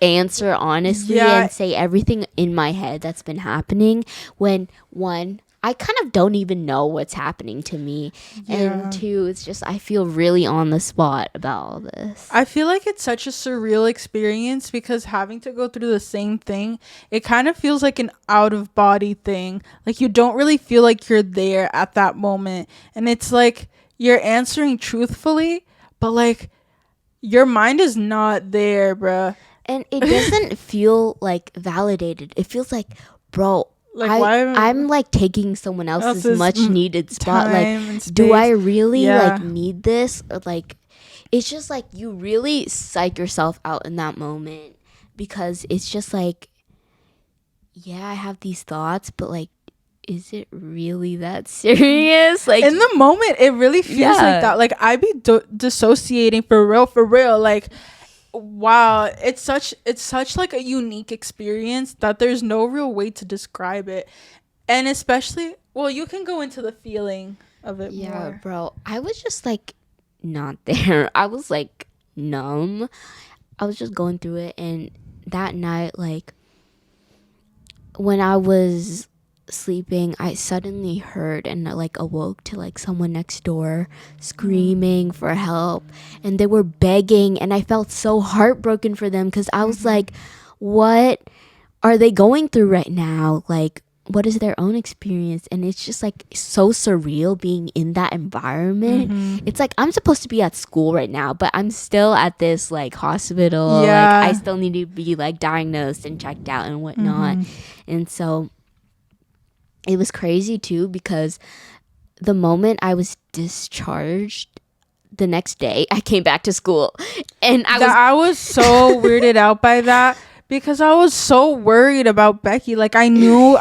answer honestly and say everything in my head that's been happening when one, I kind of don't even know what's happening to me. Yeah. And two, it's just I feel really on the spot about all this. I feel like it's such a surreal experience because having to go through the same thing, it kind of feels like an out of body thing. Like you don't really feel like you're there at that moment. And it's like you're answering truthfully, but like your mind is not there, bruh. And it doesn't feel like validated. It feels like, bro, Like why I'm like taking someone else's else's much needed spot. time Like, and do I space. really Yeah. like need this? Or like, it's just like you really psych yourself out in that moment because it's just like, yeah, I have these thoughts, but like, is it really that serious? Like, In the moment, it really feels Yeah. like that. Like I be dissociating for real. Like, wow, it's such like a unique experience that there's no real way to describe it. And especially, well, you can go into the feeling of it yeah, more. bro, I was just like not there. I was like numb. I was just going through it, and that night, like when I was sleeping, I suddenly heard and like awoke to like someone next door screaming for help, and they were begging, and I felt so heartbroken for them because I was like, what are they going through right now? Like, what is their own experience? And it's just like so surreal being in that environment. It's like I'm supposed to be at school right now, but I'm still at this like hospital. Yeah. Like I still need to be like diagnosed and checked out and whatnot. And so it was crazy too because the moment I was discharged, the next day I came back to school, and I was so weirded out by that because I was so worried about Becky. Like I knew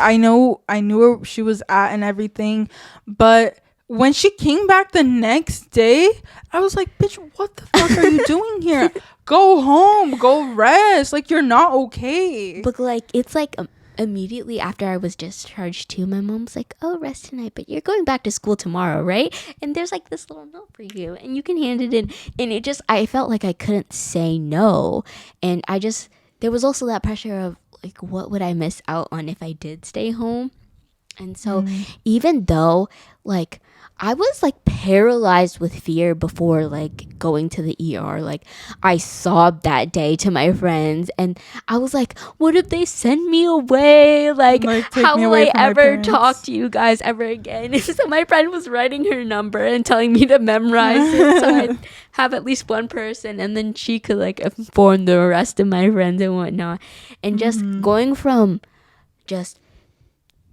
where she was at and everything, but when she came back the next day, I was like, bitch, what the fuck are you doing here? Go home, go rest. Like you're not okay. But like it's like immediately after I was discharged too, my mom's like, oh, rest tonight, but you're going back to school tomorrow, right? And there's like this little note for you and you can hand it in. And it just, I felt like I couldn't say no. And there was also that pressure of like, what would I miss out on if I did stay home? And so even though like I was like paralyzed with fear before like going to the ER, like I sobbed that day to my friends, and I was like, what if they send me away? Like Like, take how me will away I from my ever parents. talk to you guys ever again? So my friend was writing her number and telling me to memorize it so I'd have at least one person, and then she could like inform the rest of my friends and whatnot. And just going from just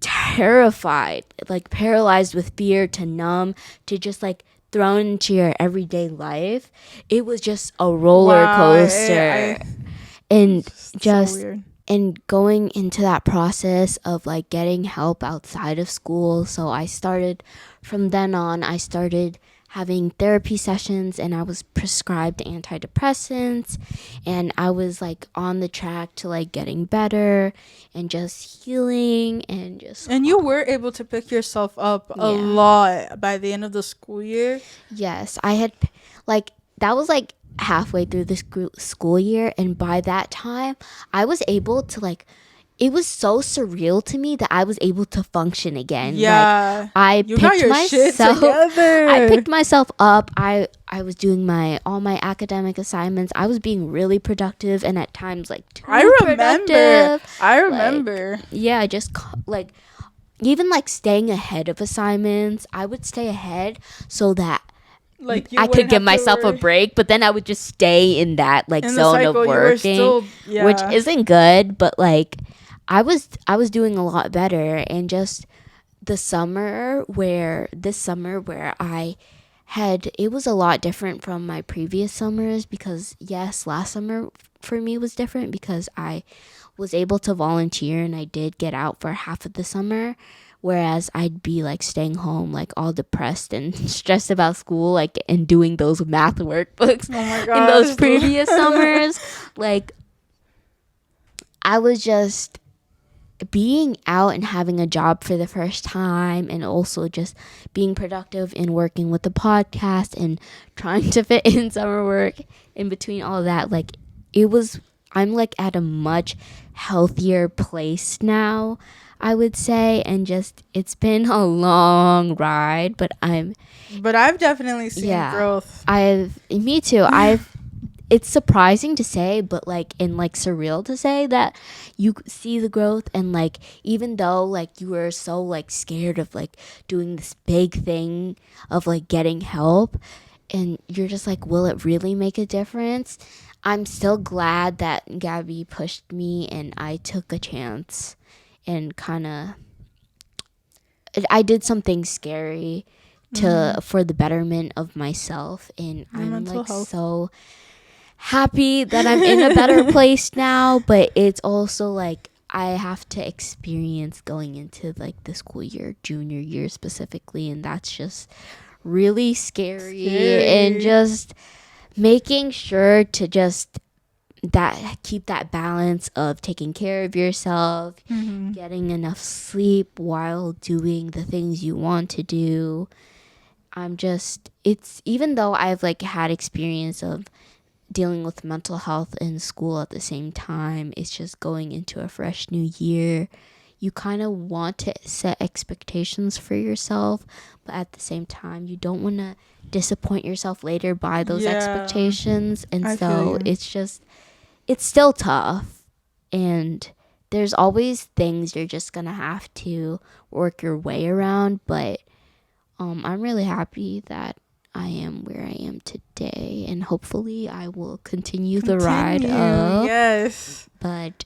terrified, like paralyzed with fear, to numb, to just like thrown into your everyday life, it was just a roller Wow, coaster. And so just weird. and going into that process of like getting help outside of school. So from then on I started having therapy sessions, and I was prescribed antidepressants, and I was like on the track to like getting better and just healing and just. And you were able to pick yourself up a Yeah. lot by the end of the school year. Yes, I had like that was like halfway through the school year, and by that time I was able to like, it was so surreal to me that I was able to function again. Yeah. Like You got your shit together. I picked myself up. I was doing all my academic assignments. I was being really productive, and at times like too productive. I remember. Yeah, just like even like staying ahead of assignments. I would stay ahead so that Like I could give myself a break, but then I would just stay in that like in the zone cycle, of you were working, still, yeah. which isn't good. But like I was doing a lot better. And just this summer where I had, it was a lot different from my previous summers, because yes, last summer for me was different because I was able to volunteer and I did get out for half of the summer, whereas I'd be like staying home like all depressed and stressed about school, like, and doing those math workbooks Oh my in gosh. those previous summers. Like I was just being out and having a job for the first time, and also just being productive in working with the podcast and trying to fit in summer work in between all that. Like I'm like at a much healthier place now, I would say. And just, it's been a long ride, but But I've definitely seen yeah, growth. me too. It's surprising to say, but like, and like surreal to say that you see the growth. And like, even though like you were so like scared of like doing this big thing of like getting help, and you're just like, will it really make a difference? I'm still glad that Gabby pushed me and I took a chance and kind of, I did something scary to, for the betterment of myself. And Your I'm mental like health. so happy that I'm in a better place now. But it's also like I have to experience going into like the school year, junior year specifically, and that's just really scary. And Scary. just making sure to just that keep that balance of taking care of yourself, getting enough sleep while doing the things you want to do. I'm just, it's, even though I've like had experience of dealing with mental health in school at the same time, it's just going into a fresh new year. You kind of want to set expectations for yourself, but at the same time, you don't want to disappoint yourself later by those Yeah, expectations. And I feel so you. it's just, it's still tough. And there's always things you're just going to have to work your way around. But I'm really happy that I am where I am today, and hopefully I will continue the ride Continue. up. Yes. But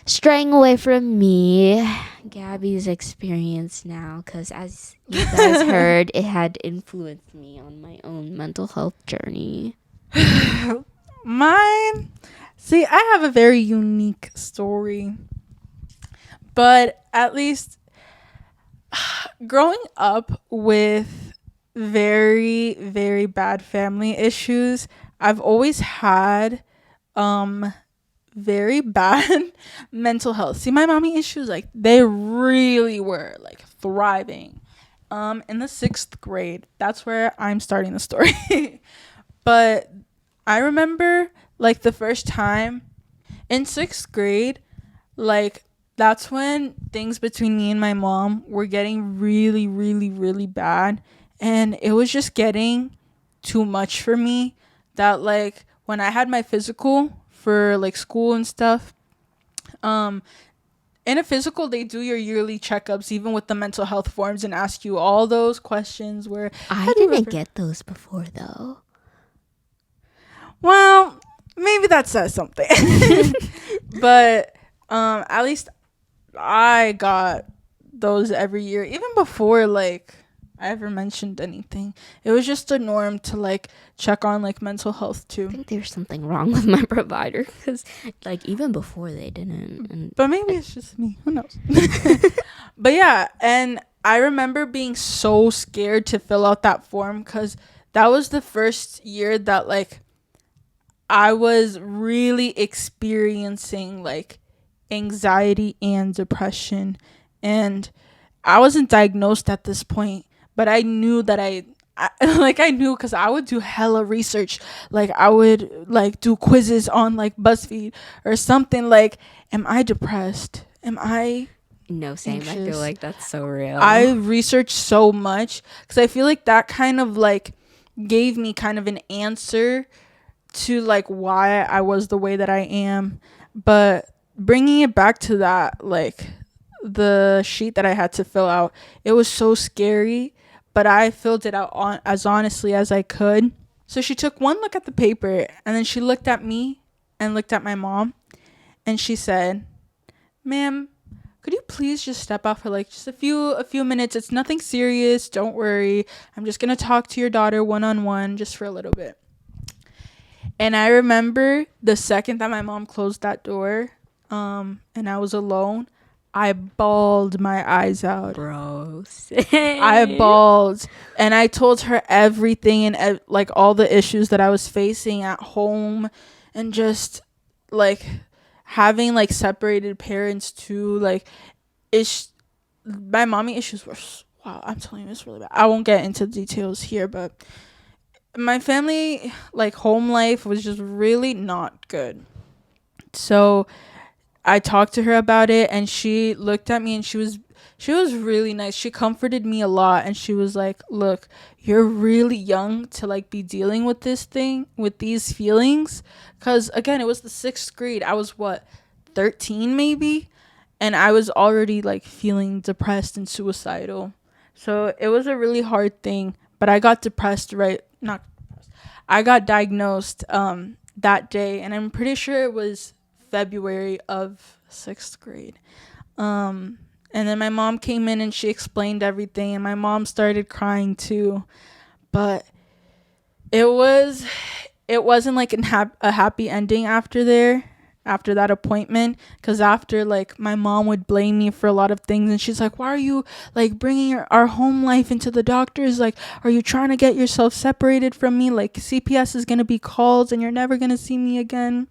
straying away from me, Gabby's experience now, because as you guys heard, it had influenced me on my own mental health journey. Mine. See, I have a very unique story. But at least growing up with very, very bad family issues, I've always had very bad mental health. See, my mommy issues, like, they really were like thriving. In the 6th grade, that's where I'm starting the story. But I remember like the first time in 6th grade, like, that's when things between me and my mom were getting really, really, really bad. And it was just getting too much for me that, like, when I had my physical for like school and stuff, um, in a physical, they do your yearly checkups, even with the mental health forms, and ask you all those questions where, I have you didn't ever, get those before though. well, maybe that says something. But at least I got those every year, even before like I ever mentioned anything. It was just a norm to like check on like mental health I too. think there's something wrong with my provider, because like even before they didn't. And But maybe it's just me. Who knows? But yeah, and I remember being so scared to fill out that form because that was the first year that like I was really experiencing like anxiety and depression. And I wasn't diagnosed at this point, but I knew that I like I knew because I would do hella research. Like I would like do quizzes on like BuzzFeed or something. Like, am I depressed? Am I no, same. I feel anxious? like that's so real. I researched so much because I feel like that kind of like gave me kind of an answer to like why I was the way that I am. But bringing it back to that, like the sheet that I had to fill out, it was so scary, but I filled it out as honestly as I could. So she took one look at the paper and then she looked at me and looked at my mom and she said, "Ma'am, could you please just step out for like just a few minutes? It's nothing serious. Don't worry. I'm just going to talk to your daughter one on one just for a little bit." And I remember the second that my mom closed that door, and I was alone, I bawled my eyes out. Bro, I same. bawled, and I told her everything and like all the issues that I was facing at home, and just like having like separated parents too. Like, it's my mommy issues were wow. I'm telling you, it's really bad. I won't get into details here, but my family like home life was just really not good, So I talked to her about it, and she looked at me, and she was really nice. She comforted me a lot, and she was like, "Look, you're really young to like be dealing with this thing, with these feelings, cuz again, it was the 6th grade. I was what, 13 maybe, and I was already like feeling depressed and suicidal. So, it was a really hard thing, but I got depressed right not I got diagnosed that day, and I'm pretty sure it was February of 6th grade. And then my mom came in and she explained everything, and my mom started crying too. But it was it wasn't like a happy ending after that appointment, because after, like, my mom would blame me for a lot of things, and she's like, why are you like bringing our home life into the doctors? Like, are you trying to get yourself separated from me? Like, CPS is going to be called and you're never going to see me again.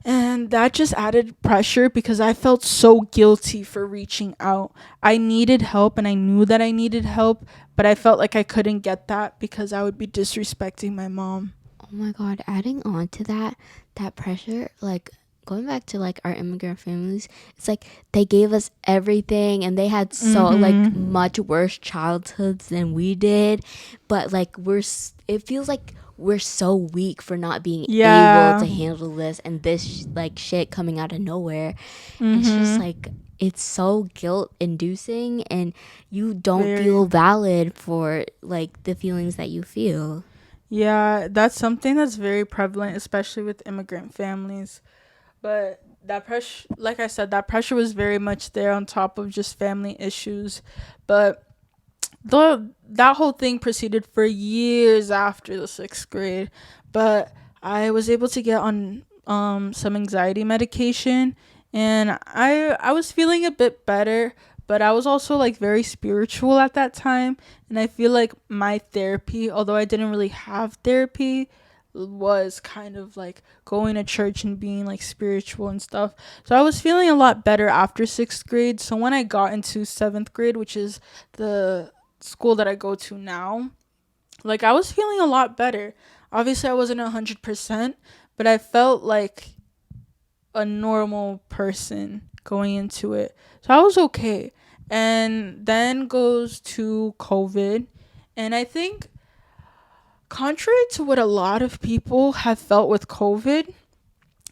And that just added pressure because I felt so guilty for reaching out. I needed help, and I knew that I needed help, but I felt like I couldn't get that because I would be disrespecting my mom. Oh my god, adding on to that pressure, like going back to like our immigrant families, it's like they gave us everything and they had so like much worse childhoods than we did, but like it feels like we're so weak for not being able Yeah. to handle this, and this like shit coming out of nowhere. It's just like it's so guilt inducing, and you don't Very. feel valid for like the feelings that you feel. Yeah, that's something that's very prevalent, especially with immigrant families. But that pressure, like I said, that pressure was very much there on top of just family issues. But that whole thing proceeded for years after the 6th grade. But I was able to get on some anxiety medication, and I was feeling a bit better, but I was also like very spiritual at that time, and I feel like my therapy, although I didn't really have therapy, was kind of like going to church and being like spiritual and stuff. So I was feeling a lot better after 6th grade. So when I got into 7th grade, which is the school that I go to now, like, I was feeling a lot better. Obviously, I wasn't 100%, but I felt like a normal person going into it. So I was okay. And then goes to COVID. And I think, contrary to what a lot of people have felt with COVID,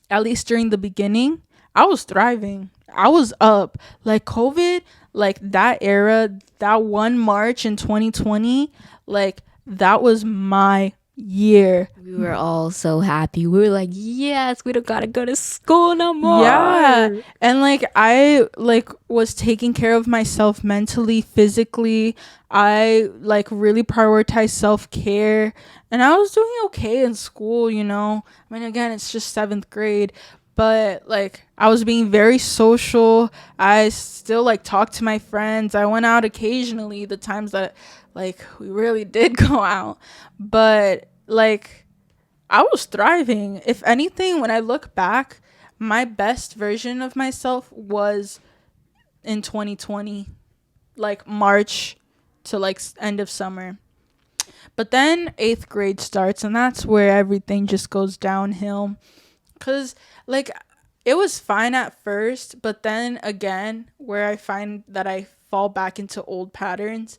at least during the beginning, I was thriving. I was up. Like, COVID, like that era, that one March in 2020, like, that was my year. We were all so happy. We were like, yes, we don't gotta go to school no Yeah. more. And like, I like was taking care of myself mentally, physically. I like really prioritized self-care, and I was doing okay in school. I mean, again, it's just 7th grade, but like, I was being very social. I still like talked to my friends. I went out occasionally, the times that like we really did go out. But like, I was thriving. If anything, when I look back, my best version of myself was in 2020, like March to like end of summer. But then 8th grade starts, and that's where everything just goes downhill. Cause like, it was fine at first, but then again, where I find that I fall back into old patterns,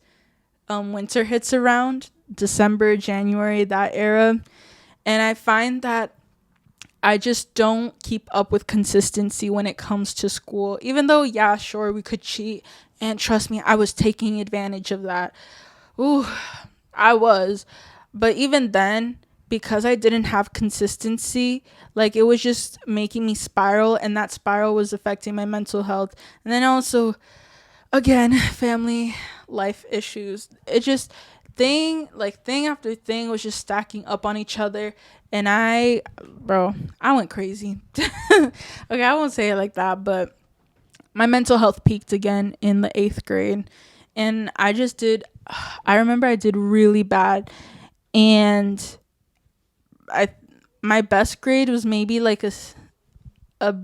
winter hits around December, January, that era, and I find that I just don't keep up with consistency when it comes to school. Even though, yeah, sure, we could cheat. And trust me, I was taking advantage of that. Ooh, I was. But even then, because I didn't have consistency, like, it was just making me spiral. And that spiral was affecting my mental health. And then also, again, family life issues. It just, thing after thing was just stacking up on each other, and I went crazy. Okay, I won't say it like that, but my mental health peaked again in the 8th grade, and I remember I did really bad, and I my best grade was maybe like a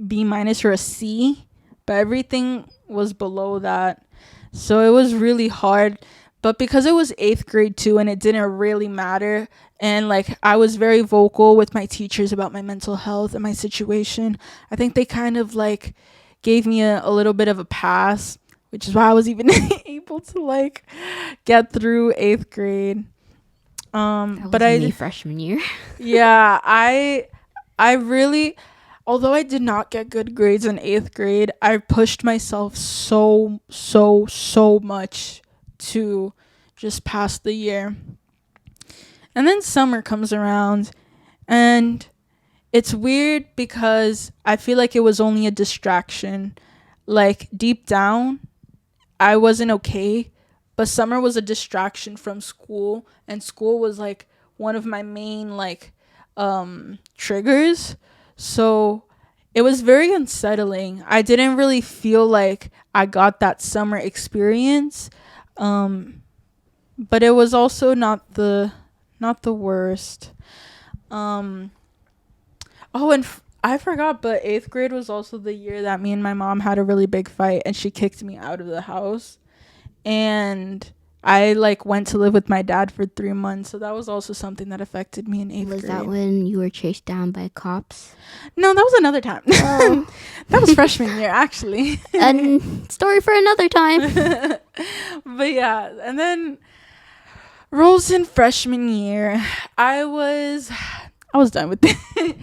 B minus or a C, but everything was below that. So it was really hard. But because it was 8th grade too, and it didn't really matter, and like I was very vocal with my teachers about my mental health and my situation, I think they kind of like gave me a little bit of a pass, which is why I was even able to like get through 8th grade. That But was me freshman year. yeah, I really, although I did not get good grades in 8th grade, I pushed myself so much to just pass the year. And then summer comes around, and it's weird because I feel like it was only a distraction. Like deep down, I wasn't okay, but summer was a distraction from school, and school was like one of my main like triggers. So it was very unsettling. I didn't really feel like I got that summer experience. But it was also not the worst. Um oh, and I forgot, but 8th grade was also the year that me and my mom had a really big fight, and she kicked me out of the house. And I like went to live with my dad for 3 months, so that was also something that affected me in 8th Was grade. that when you were chased down by cops? No, that was another time. Oh. That was freshman year, actually. And story for another time. But yeah, and then rolls in freshman year, I was done with it.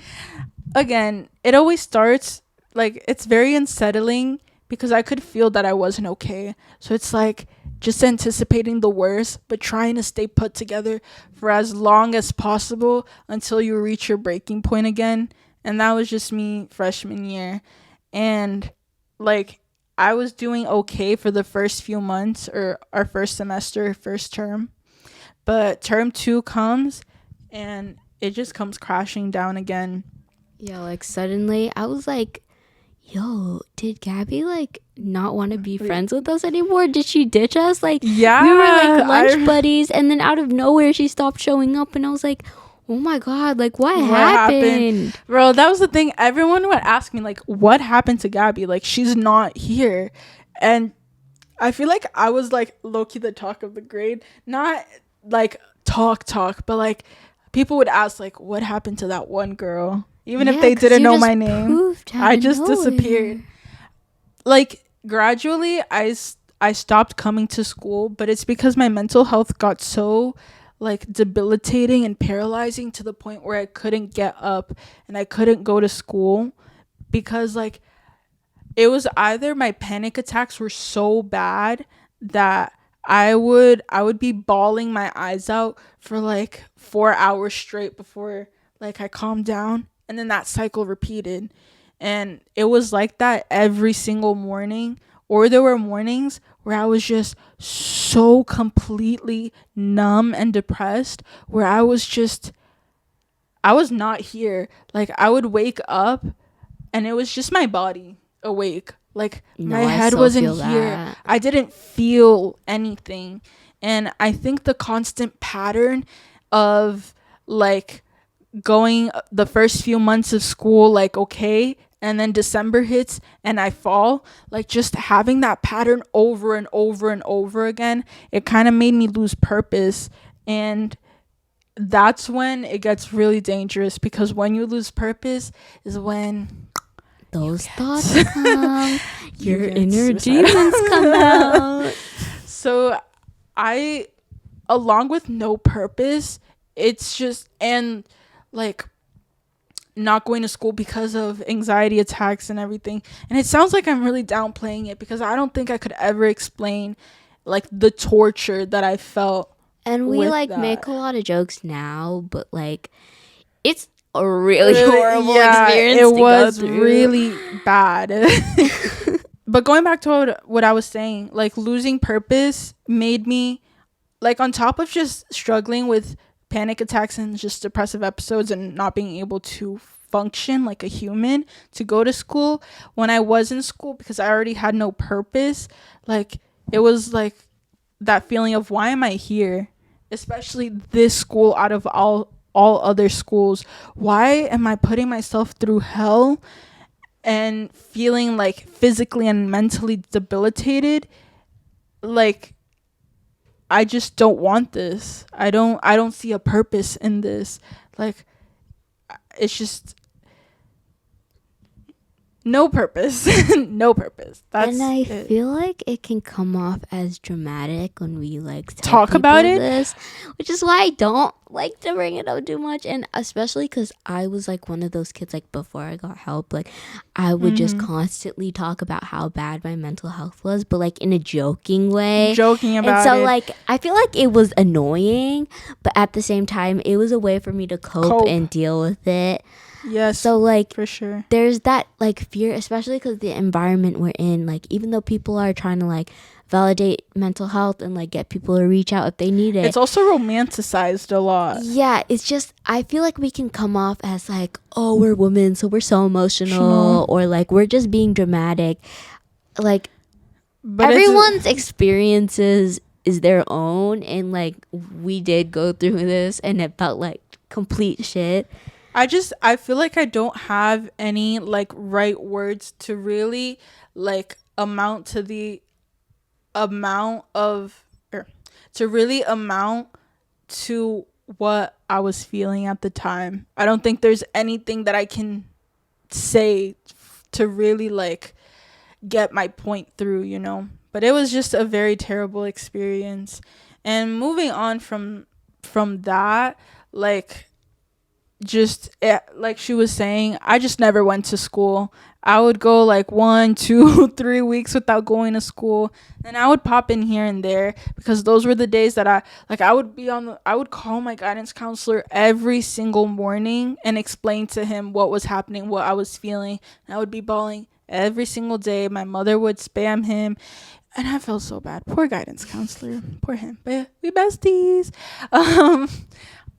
Again, it always starts like it's very unsettling because I could feel that I wasn't okay. So it's like just anticipating the worst, but trying to stay put together for as long as possible until you reach your breaking point again. And that was just me freshman year. And like I was doing okay for the first few months, or our first semester, first term. But term 2 comes, and it just comes crashing down again. Yeah, like suddenly I was like, yo, did Gabby like not want to be friends with us anymore? Did she ditch us? Like, Yeah, we were like lunch buddies, and then out of nowhere she stopped showing up, and I was like, oh my god, like what happened? Bro, that was the thing. Everyone would ask me like, what happened to Gabby? Like, she's not here. And I feel like I was like low-key the talk of the grade. Not like talk, but like people would ask like, what happened to that one girl? Even if they didn't know my name, I just disappeared. Like gradually I stopped coming to school, but it's because my mental health got so like debilitating and paralyzing to the point where I couldn't get up and I couldn't go to school because like it was either my panic attacks were so bad that I would be bawling my eyes out for like 4 hours straight before like I calmed down, and then that cycle repeated. And it was like that every single morning, or there were mornings where I was just so completely numb and depressed where I was not here. Like I would wake up and it was just my body awake. Like No, my I head so wasn't feel here. that. I didn't feel anything. And I think the constant pattern of like going the first few months of school like okay, and then December hits and I fall, like just having that pattern over and over and over again, it kind of made me lose purpose. And that's when it gets really dangerous, because when you lose purpose is when Those thoughts come, You your get inner suicidal. demons come out. So I, along with no purpose, it's just, and like not going to school because of anxiety attacks and everything. And it sounds like I'm really downplaying it, because I don't think I could ever explain like the torture that I felt. And we with like that. make a lot of jokes now, but like it's a really horrible experience It to was go through. really bad. But going back to what I was saying, like losing purpose made me, like on top of just struggling with panic attacks and just depressive episodes and not being able to function like a human, to go to school when I was in school, because I already had no purpose, like it was like that feeling of why am I here, especially this school out of all other schools. Why am I putting myself through hell and feeling like physically and mentally debilitated? Like I just don't want this. I don't see a purpose in this. Like, it's just no purpose. No purpose. And That's I it. feel like it can come off as dramatic when we like tell Talk people about it. this, which is why I don't like to bring it up too much. And especially because I was like one of those kids, like before I got help, like I would just constantly talk about how bad my mental health was, but like in a joking way. Joking And about so it. like I feel like it was annoying, but at the same time, it was a way for me to cope. And deal with it. Yes. So like for sure. there's that like fear, especially because the environment we're in, like even though people are trying to like validate mental health and like get people to reach out if they need it, It's also romanticized a lot. yeah, it's just I feel like we can come off as like, oh, we're women so we're so emotional, Emotional. or like we're just being dramatic. Like But everyone's experiences is their own, and like we did go through this and it felt like complete shit. I feel like I don't have any like right words to really like amount to the amount of or to really amount to what I was feeling at the time. I don't think there's anything that I can say to really like get my point through, you know. But it was just a very terrible experience. And moving on from that, like just like she was saying, I just never went to school. I would go like 1 2 3 weeks without going to school, and I would pop in here and there because those were the days that I would be on I would call my guidance counselor every single morning and explain to him what was happening, what I was feeling, and I would be bawling every single day. My mother would spam him, and I felt so bad. Poor guidance counselor, poor him. But yeah, we besties.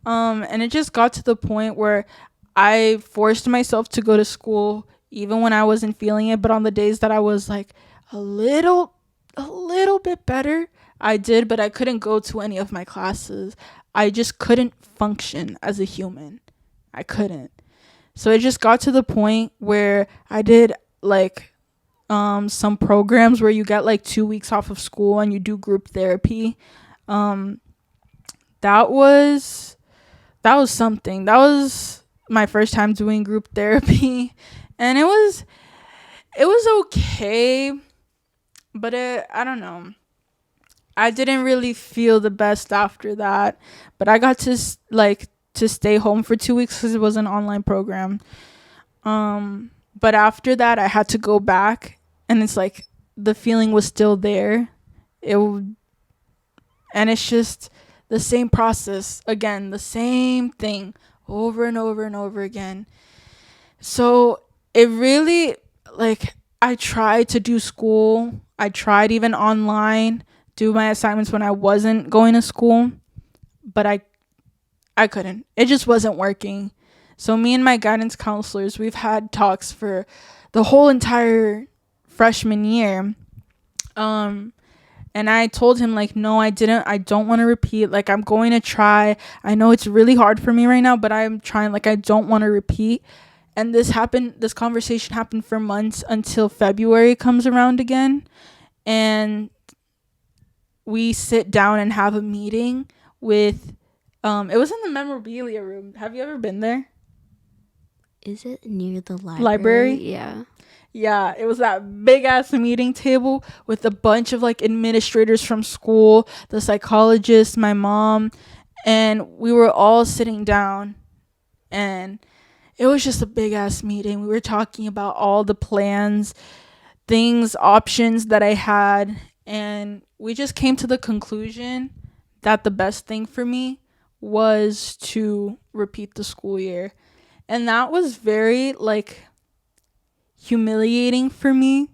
And it just got to the point where I forced myself to go to school even when I wasn't feeling it. But on the days that I was like a little bit better, I did, but I couldn't go to any of my classes. I just couldn't function as a human. I couldn't. So it just got to the point where I did like some programs where you get like 2 weeks off of school and you do group therapy. That was something. That was my first time doing group therapy, and it was okay, but I don't know. I didn't really feel the best after that, but I got to to stay home for 2 weeks because it was an online program. But after that, I had to go back, and it's like the feeling was still there. And it's just the same process again, the same thing over and over and over again. So it really, like, I tried to do school. I tried even online, do my assignments when I wasn't going to school, but I couldn't. It just wasn't working. So me and my guidance counselors, we've had talks for the whole entire freshman year. And I told him, like, no, I don't want to repeat. Like, I'm going to try. I know it's really hard for me right now, but I'm trying. Like, I don't want to repeat. And this conversation happened for months until February comes around again. And we sit down and have a meeting with, it was in the memorabilia room. Have you ever been there? Is it near the Library? Yeah. Yeah, it was that big ass meeting table with a bunch of like administrators from school, the psychologist, my mom, and we were all sitting down, and it was just a big ass meeting. We were talking about all the plans, things, options that I had, and we just came to the conclusion that the best thing for me was to repeat the school year. And that was very like humiliating for me,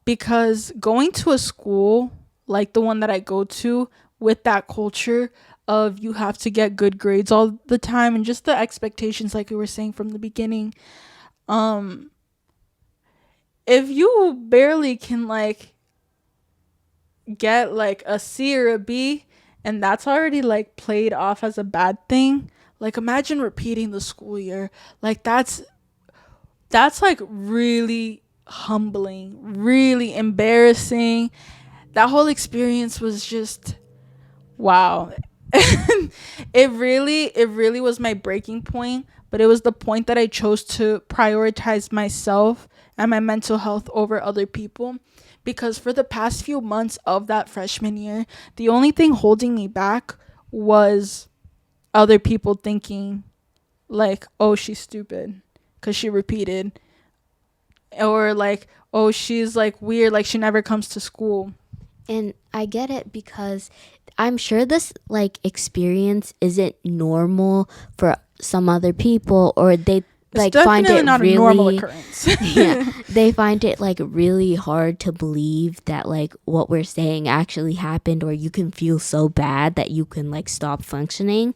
because going to a school like the one that I go to with that culture of you have to get good grades all the time and just the expectations, like we were saying from the beginning, if you barely can like get like a C or a B, and that's already like played off as a bad thing, like imagine repeating the school year. Like that's like really humbling, really embarrassing. That whole experience was just Wow. It really was my breaking point, but it was the point that I chose to prioritize myself and my mental health over other people, because for the past few months of that freshman year, the only thing holding me back was other people thinking like, "Oh, she's stupid cuz she repeated," or like, "Oh, she's like weird, like she never comes to school." And I get it because I'm sure this like experience isn't normal for some other people, or they It's like find definitely it not a normal really occurrence. yeah, they find it like really hard to believe that like what we're saying actually happened, or you can feel so bad that you can like stop functioning.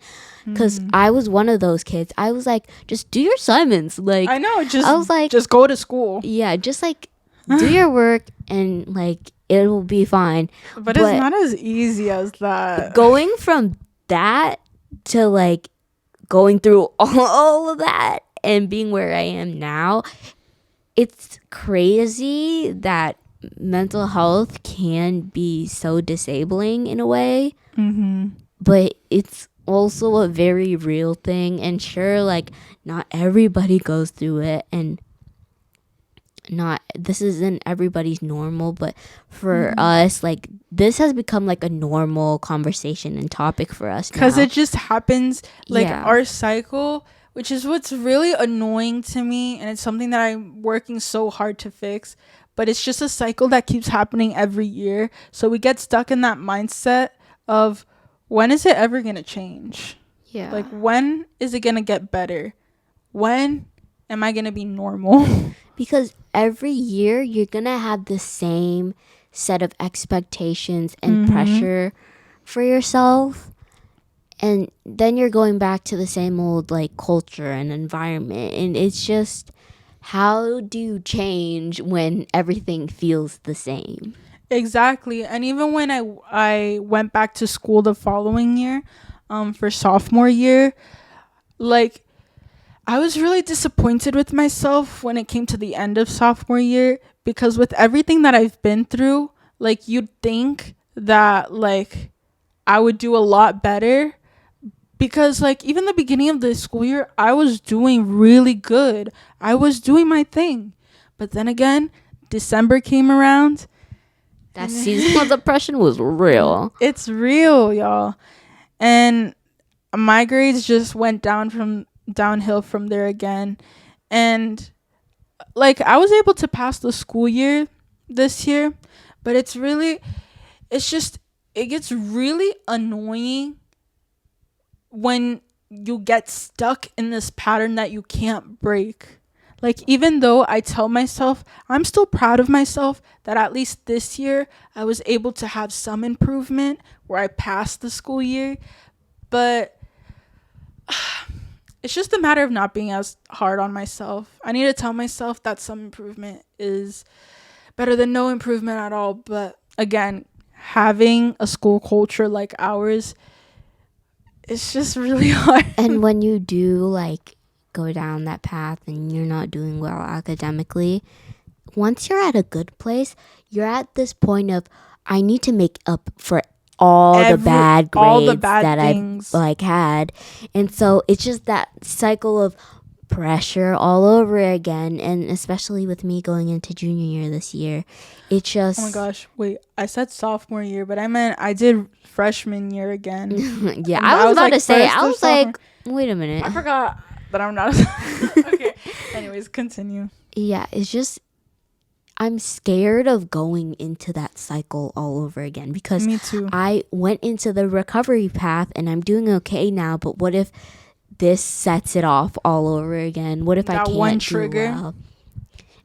Cuz I was one of those kids. I was like, just do your assignments. Like I know, I was like, just go to school. yeah, just like do your work and like it will be fine. But it's not as easy as that. Going from that to like going through all of that and being where I am now, it's crazy that mental health can be so disabling in a way, but it's also a very real thing. And sure, like not everybody goes through it, and not this isn't everybody's normal, but for us, like this has become like a normal conversation and topic for us Because now. it just happens, like Yeah. our cycle, which is what's really annoying to me, and it's something that I'm working so hard to fix, but it's just a cycle that keeps happening every year. So we get stuck in that mindset of, when is it ever going to change? Yeah. Like, when is it going to get better? When am I going to be normal? Because every year you're gonna have the same set of expectations and pressure for yourself, and then you're going back to the same old like culture and environment, and it's just, how do you change when everything feels the same? Exactly. And even when I went back to school the following year, for sophomore year, like, I was really disappointed with myself when it came to the end of sophomore year, because with everything that I've been through, like, you'd think that like I would do a lot better, because like even the beginning of the school year, I was doing really good. I was doing my thing. But then again, December came around. That seasonal depression was real. It's real, y'all. And my grades just went downhill from there again. And like I was able to pass the school year this year, but it's just, it gets really annoying when you get stuck in this pattern that you can't break. Like, even though I tell myself, I'm still proud of myself that at least this year I was able to have some improvement where I passed the school year, but it's just a matter of not being as hard on myself. I need to tell myself that some improvement is better than no improvement at all. But again, having a school culture like ours, it's just really hard. And when you do like go down that path and you're not doing well academically, once you're at a good place, you're at this point of, I need to make up for all the bad grades that things I've like had. And so it's just that cycle of pressure all over again. And especially with me going into junior year this year, it's just, Oh my gosh, wait, I said sophomore year, but I meant I did freshman year again. yeah, And I was about like to say, first I of was sophomore. like, wait a minute. I forgot that I'm not. Okay. Anyways, continue. Yeah, it's just, I'm scared of going into that cycle all over again, because Me too. I went into the recovery path and I'm doing okay now, but what if this sets it off all over again? What if I That can't one do trigger. well?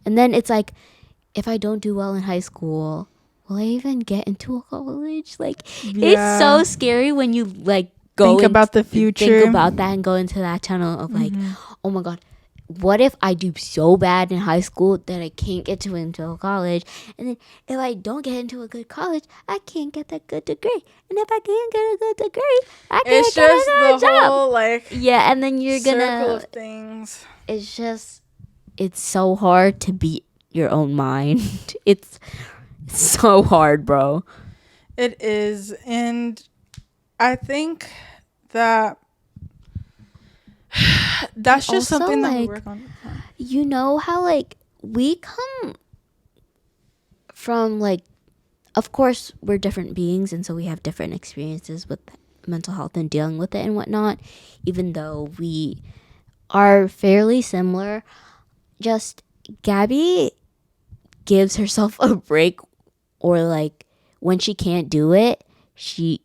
And then it's like, if I don't do well in high school, will I even get into a college? Like, it's so scary when you like go Think about the future. think about that and go into that tunnel of like, oh my god, what if I do so bad in high school that I can't get into a college? And then if I don't get into a good college, I can't get that good degree. And if I can't get a good degree, I can't It's get just a good the job. whole like Yeah, and then you're circle gonna, of things. it's just, it's so hard to beat your own mind. It's so hard, bro. It is, and I think that And that's just also, something that we like, work on. you know how, like, we come from, like, of course, we're different beings, and so we have different experiences with mental health and dealing with it and whatnot, even though we are fairly similar. Just Gabby gives herself a break, or like when she can't do it, she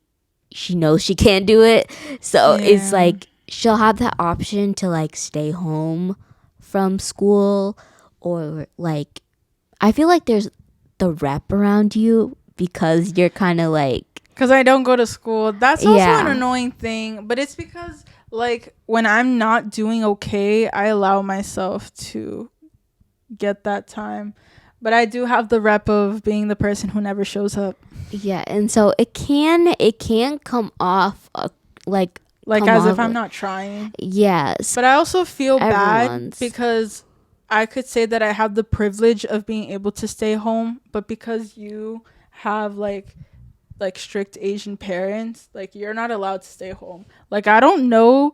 knows she can't do it. So it's Yeah. like she'll have that option to like stay home from school, or like I feel like there's the rep around you because you're kind of like, Because I don't go to school. That's also an yeah. annoying thing. But it's because, like, when I'm not doing okay, I allow myself to get that time. But I do have the rep of being the person who never shows up. Yeah, and so it can come off like Like, come as if off I'm not trying. yes, But I also feel bad everyone's. because I could say that I have the privilege of being able to stay home. But because you have, like strict Asian parents, like you're not allowed to stay home. Like I don't know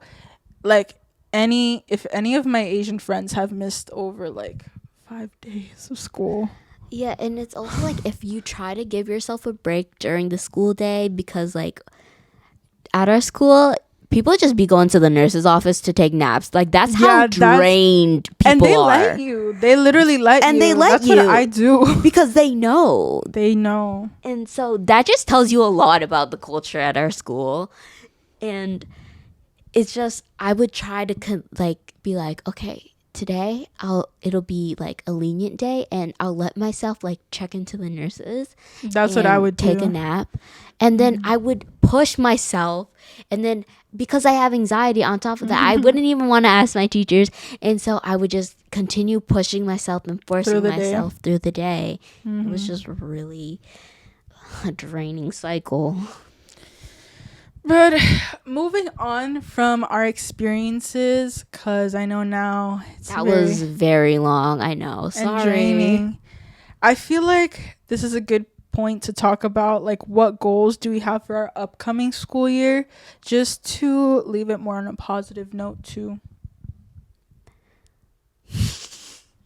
like if any of my Asian friends have missed over like 5 days of school. Yeah, and it's also like if you try to give yourself a break during the school day, because like at our school people just be going to the nurse's office to take naps. Like that's how Yeah, that's drained and people they let are. you. They literally let And you. they let That's what I you do. because they know. They know. And so that just tells you a lot about the culture at our school. And it's just I would try to like be like, okay, today it'll be like a lenient day, and I'll let myself like check into the nurses That's what I and would take a do. nap. And then I would push myself, and then because I have anxiety on top of that, I wouldn't even want to ask my teachers, and so I would just continue pushing myself and Through forcing the day. myself through the day. It was just really a draining cycle. But moving on from our experiences, because I know now it's That very was very long, I know. and Sorry. draining. I feel like this is a good point to talk about like what goals do we have for our upcoming school year, just to leave it more on a positive note too.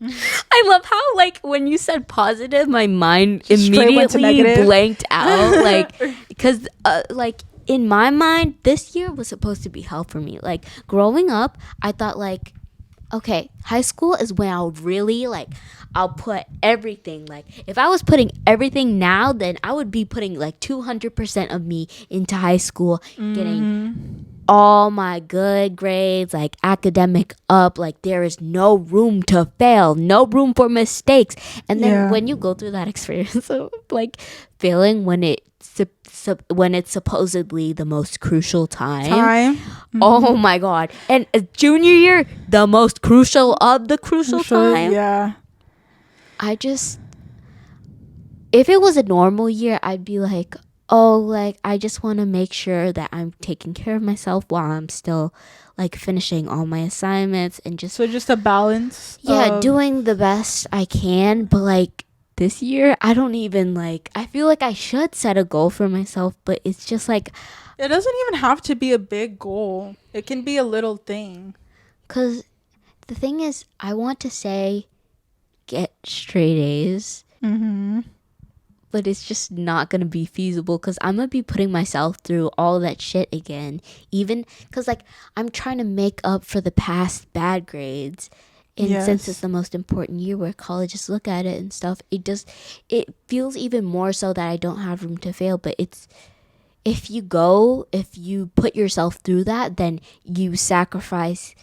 I love how like when you said positive, my mind Straight went to immediately negative. blanked out. Like because like in my mind, this year was supposed to be hell for me. Like growing up, I thought like, okay, high school is when I'll really like I'll put everything. Like if I was putting everything now, then I would be putting like 200% of me into high school, getting all my good grades, like academic up, like there is no room to fail, no room for mistakes. And then Yeah. when you go through that experience of like failing when when it's supposedly the most crucial time. Oh my god. And junior year, the most crucial of the crucial time. Yeah. I just, if it was a normal year, I'd be like, oh, like I just want to make sure that I'm taking care of myself while I'm still like finishing all my assignments and just So just a balance. yeah, doing the best I can. But like this year, I don't even like, I feel like I should set a goal for myself, but it's just like, It doesn't even have to be a big goal. It can be a little thing. because the thing is, I want to say get straight A's, but it's just not gonna be feasible because I'm gonna be putting myself through all that shit again, even because like I'm trying to make up for the past bad grades. And since it's Yes. the most important year where colleges look at it and stuff, it feels even more so that I don't have room to fail. But it's, if you put yourself through that, then you sacrifice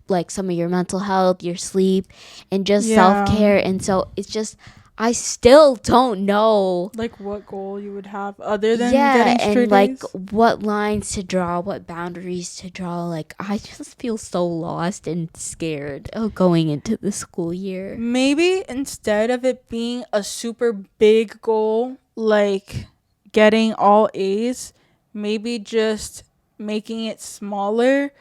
like some of your mental health, your sleep, and just Yeah. self-care. And so it's just, I still don't know, Like what goal you would have other than yeah, getting and straight like A's? what lines to draw, what boundaries to draw. Like I just feel so lost and scared of going into the school year. Maybe instead of it being a super big goal, like getting all A's, maybe just making it smaller,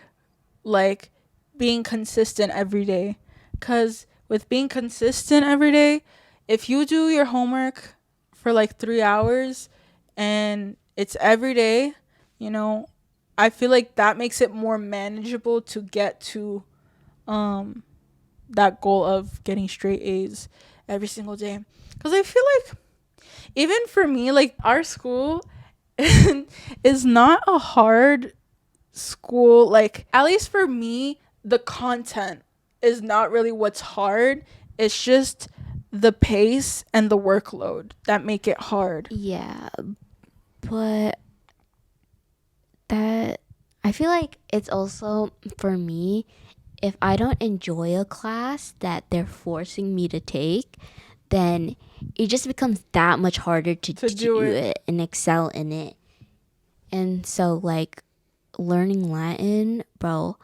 like being consistent every day. Because with being consistent every day, if you do your homework for like 3 hours and it's every day, you know. I feel like that makes it more manageable to get to um that goal of getting straight A's every single day. Cuz I feel like even for me, like our school is not a hard school. Like at least for me, the content is not really what's hard. It's just the pace and the workload that make it hard. Yeah, but that I feel like it's also for me, if I don't enjoy a class that they're forcing me to take, then it just becomes that much harder to To do do it. it and excel in it. And so, like, learning Latin, bro,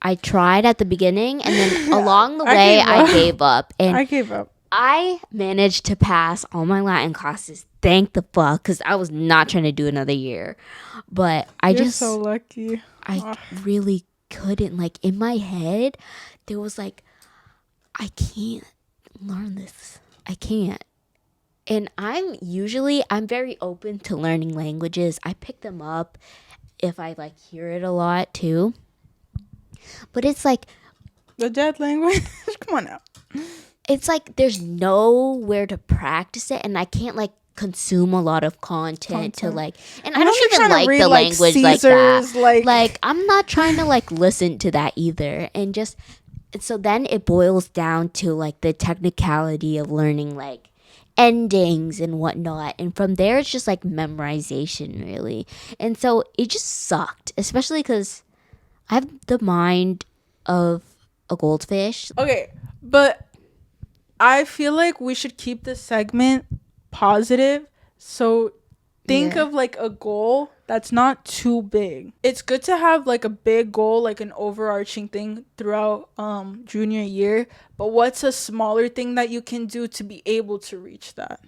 I tried at the beginning, and then along the way, I gave up. And I gave up. I managed to pass all my Latin classes. Thank the fuck, because I was not trying to do another year. But You're so lucky. I really couldn't. Like, in my head, there was like, I can't learn this. I can't. And I'm very open to learning languages. I pick them up if I like hear it a lot too. But it's like The dead language. Come on now. it's like there's nowhere to practice it, and I can't like consume a lot of content to like, and I Unless don't you're even trying to like read, the like, language like Caesars, that. like- I'm not trying to like listen to that either. And just so then it boils down to like the technicality of learning like endings and whatnot, and from there it's just like memorization really. And so it just sucked, especially because I have the mind of a goldfish. Okay, but I feel like we should keep this segment positive. So think Yeah. of like a goal that's not too big. It's good to have like a big goal, like an overarching thing throughout junior year, but what's a smaller thing that you can do to be able to reach that?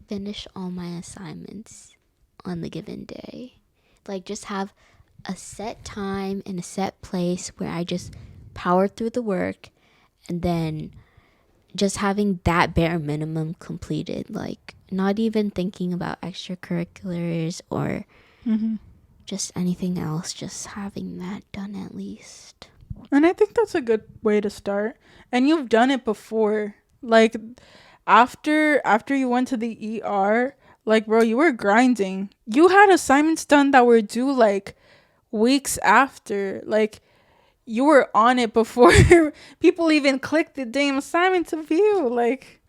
Finish all my assignments on the given day. Like just have a set time and a set place where I just power through the work, and then just having that bare minimum completed, like not even thinking about extracurriculars or just anything else, just having that done at least. And I think that's a good way to start. And you've done it before. Like after you went to the ER, like bro, you were grinding. You had assignments done that were due like weeks after. Like you were on it before people even clicked the damn assignment to view. Like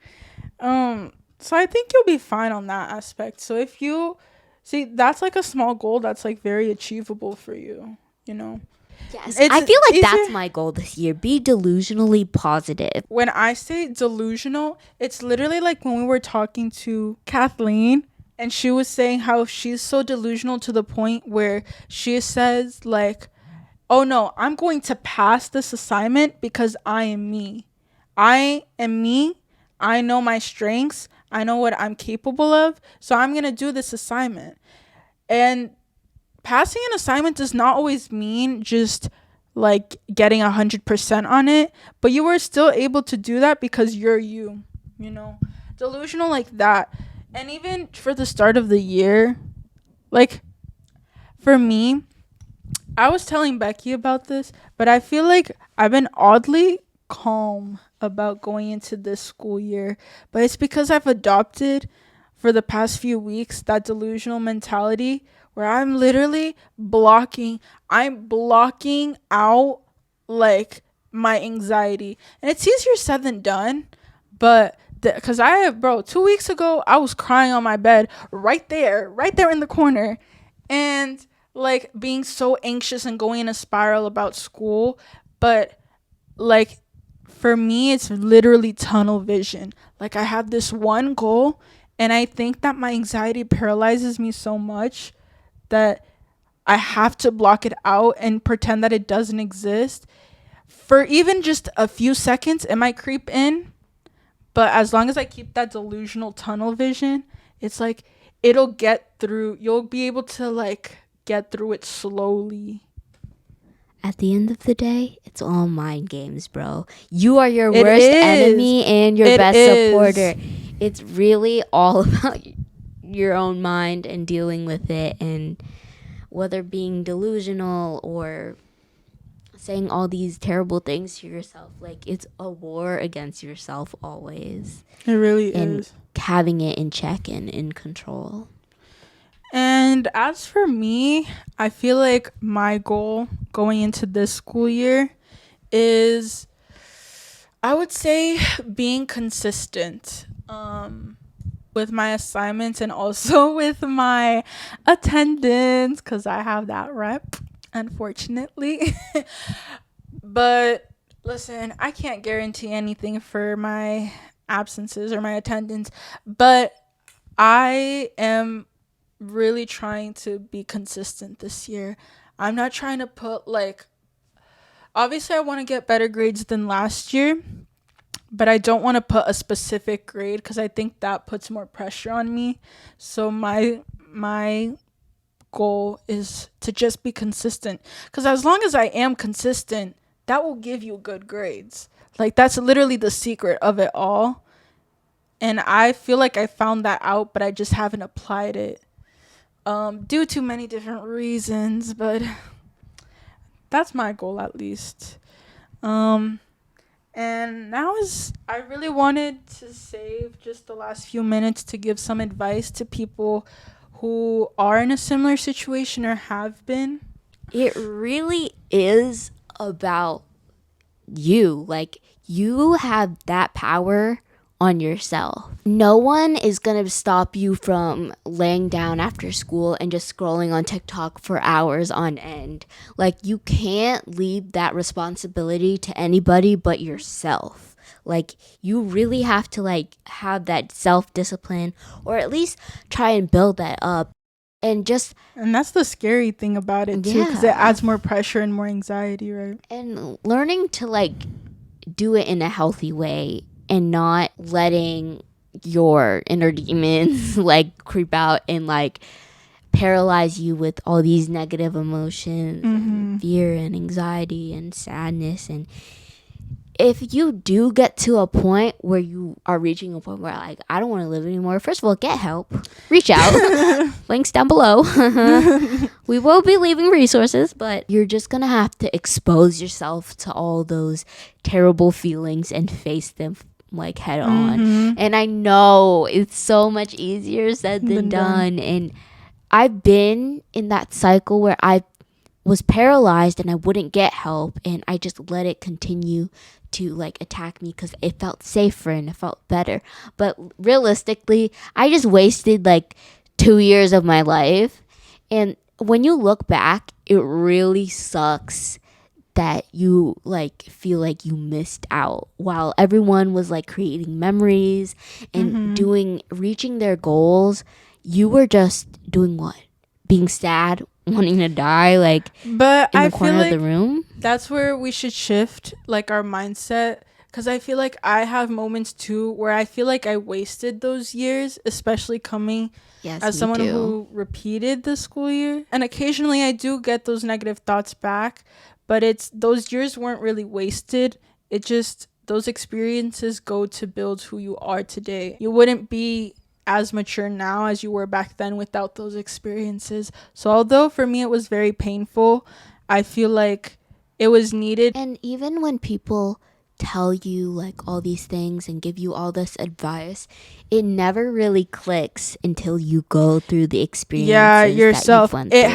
so I think you'll be fine on that aspect. So if you see, that's like a small goal that's like very achievable for you, you know. Yes, It's I feel like easier- that's my goal this year. Be delusionally positive. When I say delusional, it's literally like when we were talking to Kathleen and she was saying how she's so delusional to the point where she says like, oh no, I'm going to pass this assignment because I am me. I am me. I know my strengths. I know what I'm capable of. So I'm going to do this assignment. And passing an assignment does not always mean just like getting 100% on it, but you were still able to do that because you're you, you know, delusional like that. And even for the start of the year, like for me, I was telling Becky about this, but I feel like I've been oddly calm about going into this school year, but it's because I've adopted for the past few weeks that delusional mentality where I'm literally I'm blocking out like my anxiety. And it's easier said than done, but because bro, 2 weeks ago I was crying on my bed right there in the corner, and like being so anxious and going in a spiral about school. But like for me, it's literally tunnel vision. Like I have this one goal, and I think that my anxiety paralyzes me so much that I have to block it out and pretend that it doesn't exist for even just a few seconds. It might creep in, but as long as I keep that delusional tunnel vision, it's like it'll get through. You'll be able to like get through it slowly. At the end of the day, it's all mind games, bro. You are your It worst is. enemy and your It best is. supporter. It's really all about your own mind and dealing with it. And whether being delusional or saying all these terrible things to yourself. Like, it's a war against yourself always. It really And is. having it in check and in control. And as for me, I feel like my goal going into this school year is, I would say, being consistent with my assignments and also with my attendance, because I have that rep, unfortunately. But listen, I can't guarantee anything for my absences or my attendance, but I am really trying to be consistent this year. I'm not trying to put like, obviously I want to get better grades than last year, but I don't want to put a specific grade because I think that puts more pressure on me. So my goal is to just be consistent, because as long as I am consistent, that will give you good grades. Like, that's literally the secret of it all. And I feel like I found that out, but I just haven't applied it due to many different reasons, but that's my goal at least. Um, and now is I really wanted to save just the last few minutes to give some advice to people who are in a similar situation or have been. It really is about you. Like, you have that power on yourself. No one is going to stop you from laying down after school and just scrolling on TikTok for hours on end. Like, you can't leave that responsibility to anybody but yourself. Like, you really have to like have that self-discipline, or at least try and build that up. And just, And that's the scary thing about it too, because it yeah, adds more pressure and more anxiety, right? and learning to like do it in a healthy way and not letting your inner demons like creep out and like paralyze you with all these negative emotions and fear and anxiety and sadness. And if you do get to a point where you are reaching a point where like, I don't want to live anymore, first of all, get help, reach out. Links down below. We will be leaving resources, but you're just gonna have to expose yourself to all those terrible feelings and face them like head on. And I know it's so much easier said than done. And I've been in that cycle where I was paralyzed and I wouldn't get help, and I just let it continue to like attack me because it felt safer and it felt better. But realistically, I just wasted like 2 years of my life. And when you look back, it really sucks that you like feel like you missed out while everyone was like creating memories and reaching their goals. You were just doing what? Being sad, wanting to die, like But in I the feel corner like of the room. that's where we should shift like our mindset, because I feel like I have moments too where I feel like I wasted those years, especially coming Yes, as me someone too. who repeated the school year. And occasionally I do get those negative thoughts back, but it's those years weren't really wasted. It just, those experiences go to build who you are today. You wouldn't be as mature now as you were back then without those experiences. So although for me it was very painful, I feel like it was needed. And even when people tell you like all these things and give you all this advice, it never really clicks until you go through the experiences Yeah, that yourself. you've went It through.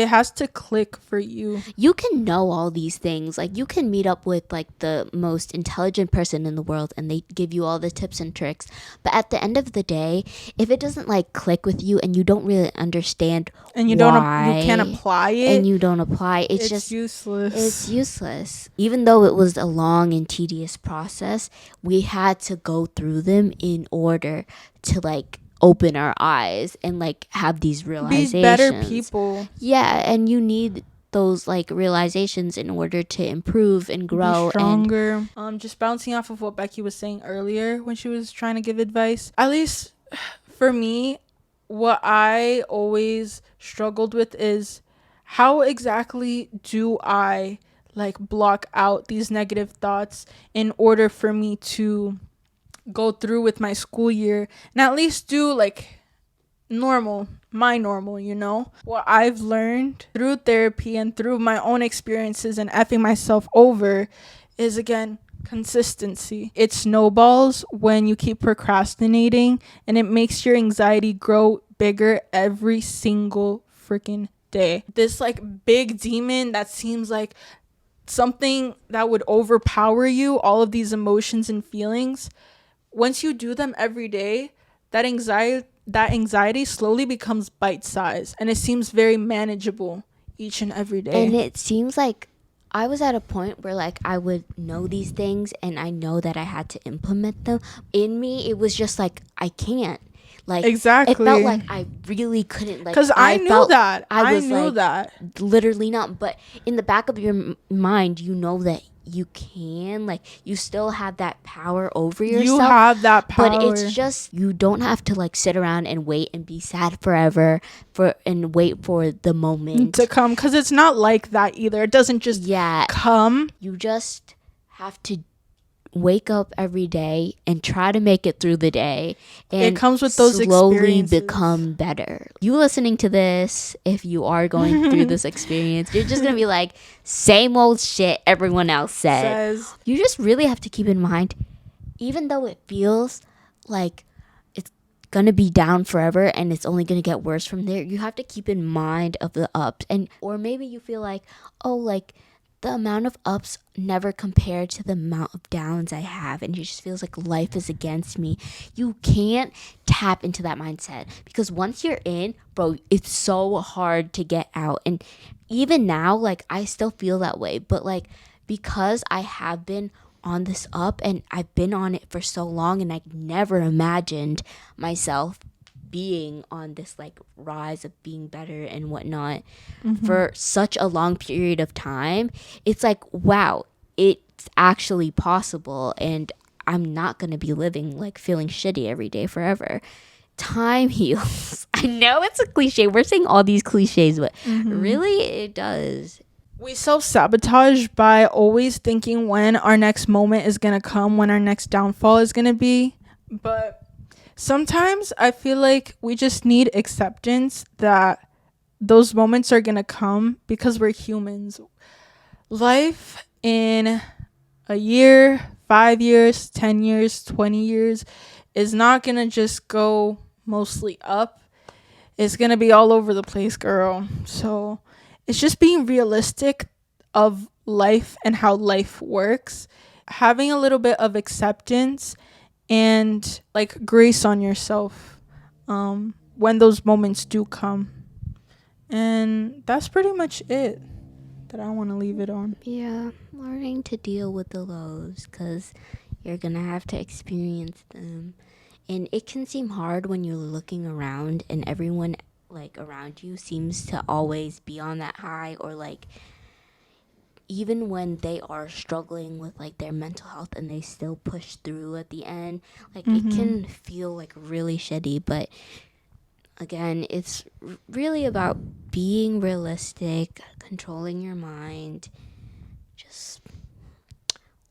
has to click for you. You can know all these things. Like, you can meet up with like the most intelligent person in the world and they give you all the tips and tricks. But at the end of the day, if it doesn't like click with you and you don't really understand And you why, can't apply it. and you don't apply, it's just useless. it's useless. Even though it was a long and tedious process, we had to go through them in order to like open our eyes and like have these realizations. Be better people. Yeah, and you need those like realizations in order to improve and grow. Be stronger. Just bouncing off of what Becky was saying earlier when she was trying to give advice. At least for me, what I always struggled with is, how exactly do I like block out these negative thoughts in order for me to go through with my school year and at least do like normal, my normal, you know? What I've learned through therapy and through my own experiences and effing myself over is, again, consistency. It snowballs when you keep procrastinating, and it makes your anxiety grow bigger every single freaking day. This like big demon that seems like something that would overpower you, all of these emotions and feelings, once you do them every day, that anxiety slowly becomes bite size, and it seems very manageable each and every And day. it seems like I was at a point where like I would know these things and I know that I had to implement them. In me, it was just like I can't. Like it felt Exactly. like I really couldn't. Like Because I I knew felt that. I I was knew like that. literally not. But in the back of your mind, you know that you can. Like you still have that power over You yourself. have that But it's power just you don't have to like sit around and wait and be sad forever and wait for the moment. to come, because it's not like that either. It doesn't just Yeah, come. you just have to wake up every day and try to make it through the day It and comes with those slowly experiences. become better. You listening to this, if you are going through this experience, you're just gonna be like, same old shit everyone else said. Says You just really have to keep in mind, even though it feels like it's gonna be down forever and it's only gonna get worse from there, you have to keep in mind of the ups. And or maybe you feel like, oh, like the amount of ups never compared to the amount of downs I have, and it just feels like life is against me. You can't tap into that mindset, because once you're in, bro, it's so hard to get out. And even now, like I still feel that way, but like because I have been on this up and I've been on it for so long, and I never imagined myself being on this like rise of being better and whatnot for such a long period of time. It's like, wow, it's actually possible, and I'm not gonna be living like feeling shitty every day forever. Time heals. I know it's a cliche, we're saying all these cliches, but really it does. we self-sabotage by always thinking when our next moment is going to come, when our next downfall is going to be. But sometimes I feel like we just need acceptance that those moments are going to come, because we're humans. Life in a year, 5 years, 10 years, 20 years is not going to just go mostly up. It's going to be all over the place, girl. So it's just being realistic of life and how life works. Having a little bit of acceptance and like grace on yourself when those moments do come. And that's pretty much it that I want to leave it on. Yeah, learning to deal with the lows, because you're gonna have to experience them. And it can seem hard when you're looking around and everyone like around you seems to always be on that high, or like even when they are struggling with like their mental health and they still push through at the end, like it can feel like really shitty. But again, it's really about being realistic, controlling your mind, just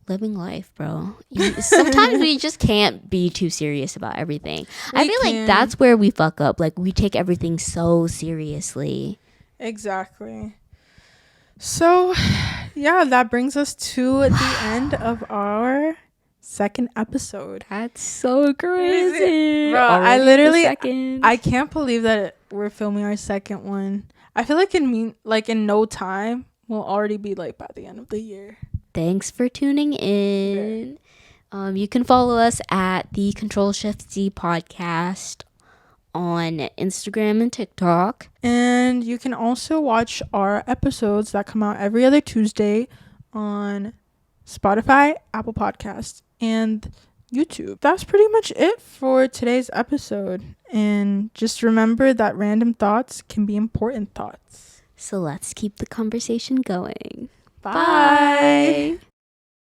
living life, bro. Sometimes we just can't be too serious about everything. I feel like that's where we fuck up. Like we take everything so seriously. Exactly. So, yeah, that brings us to the end of our second episode. That's so crazy. Bro, Already I can't believe that we're filming our second one. I feel like in no time we'll already be like by the end of the year. Thanks for tuning in. You can follow us at the Control Shift Z podcast on Instagram and TikTok. And you can also watch our episodes that come out every other Tuesday on Spotify, Apple Podcasts, and YouTube. That's pretty much it for today's episode. And just remember that random thoughts can be important thoughts. So let's keep the conversation going. Bye.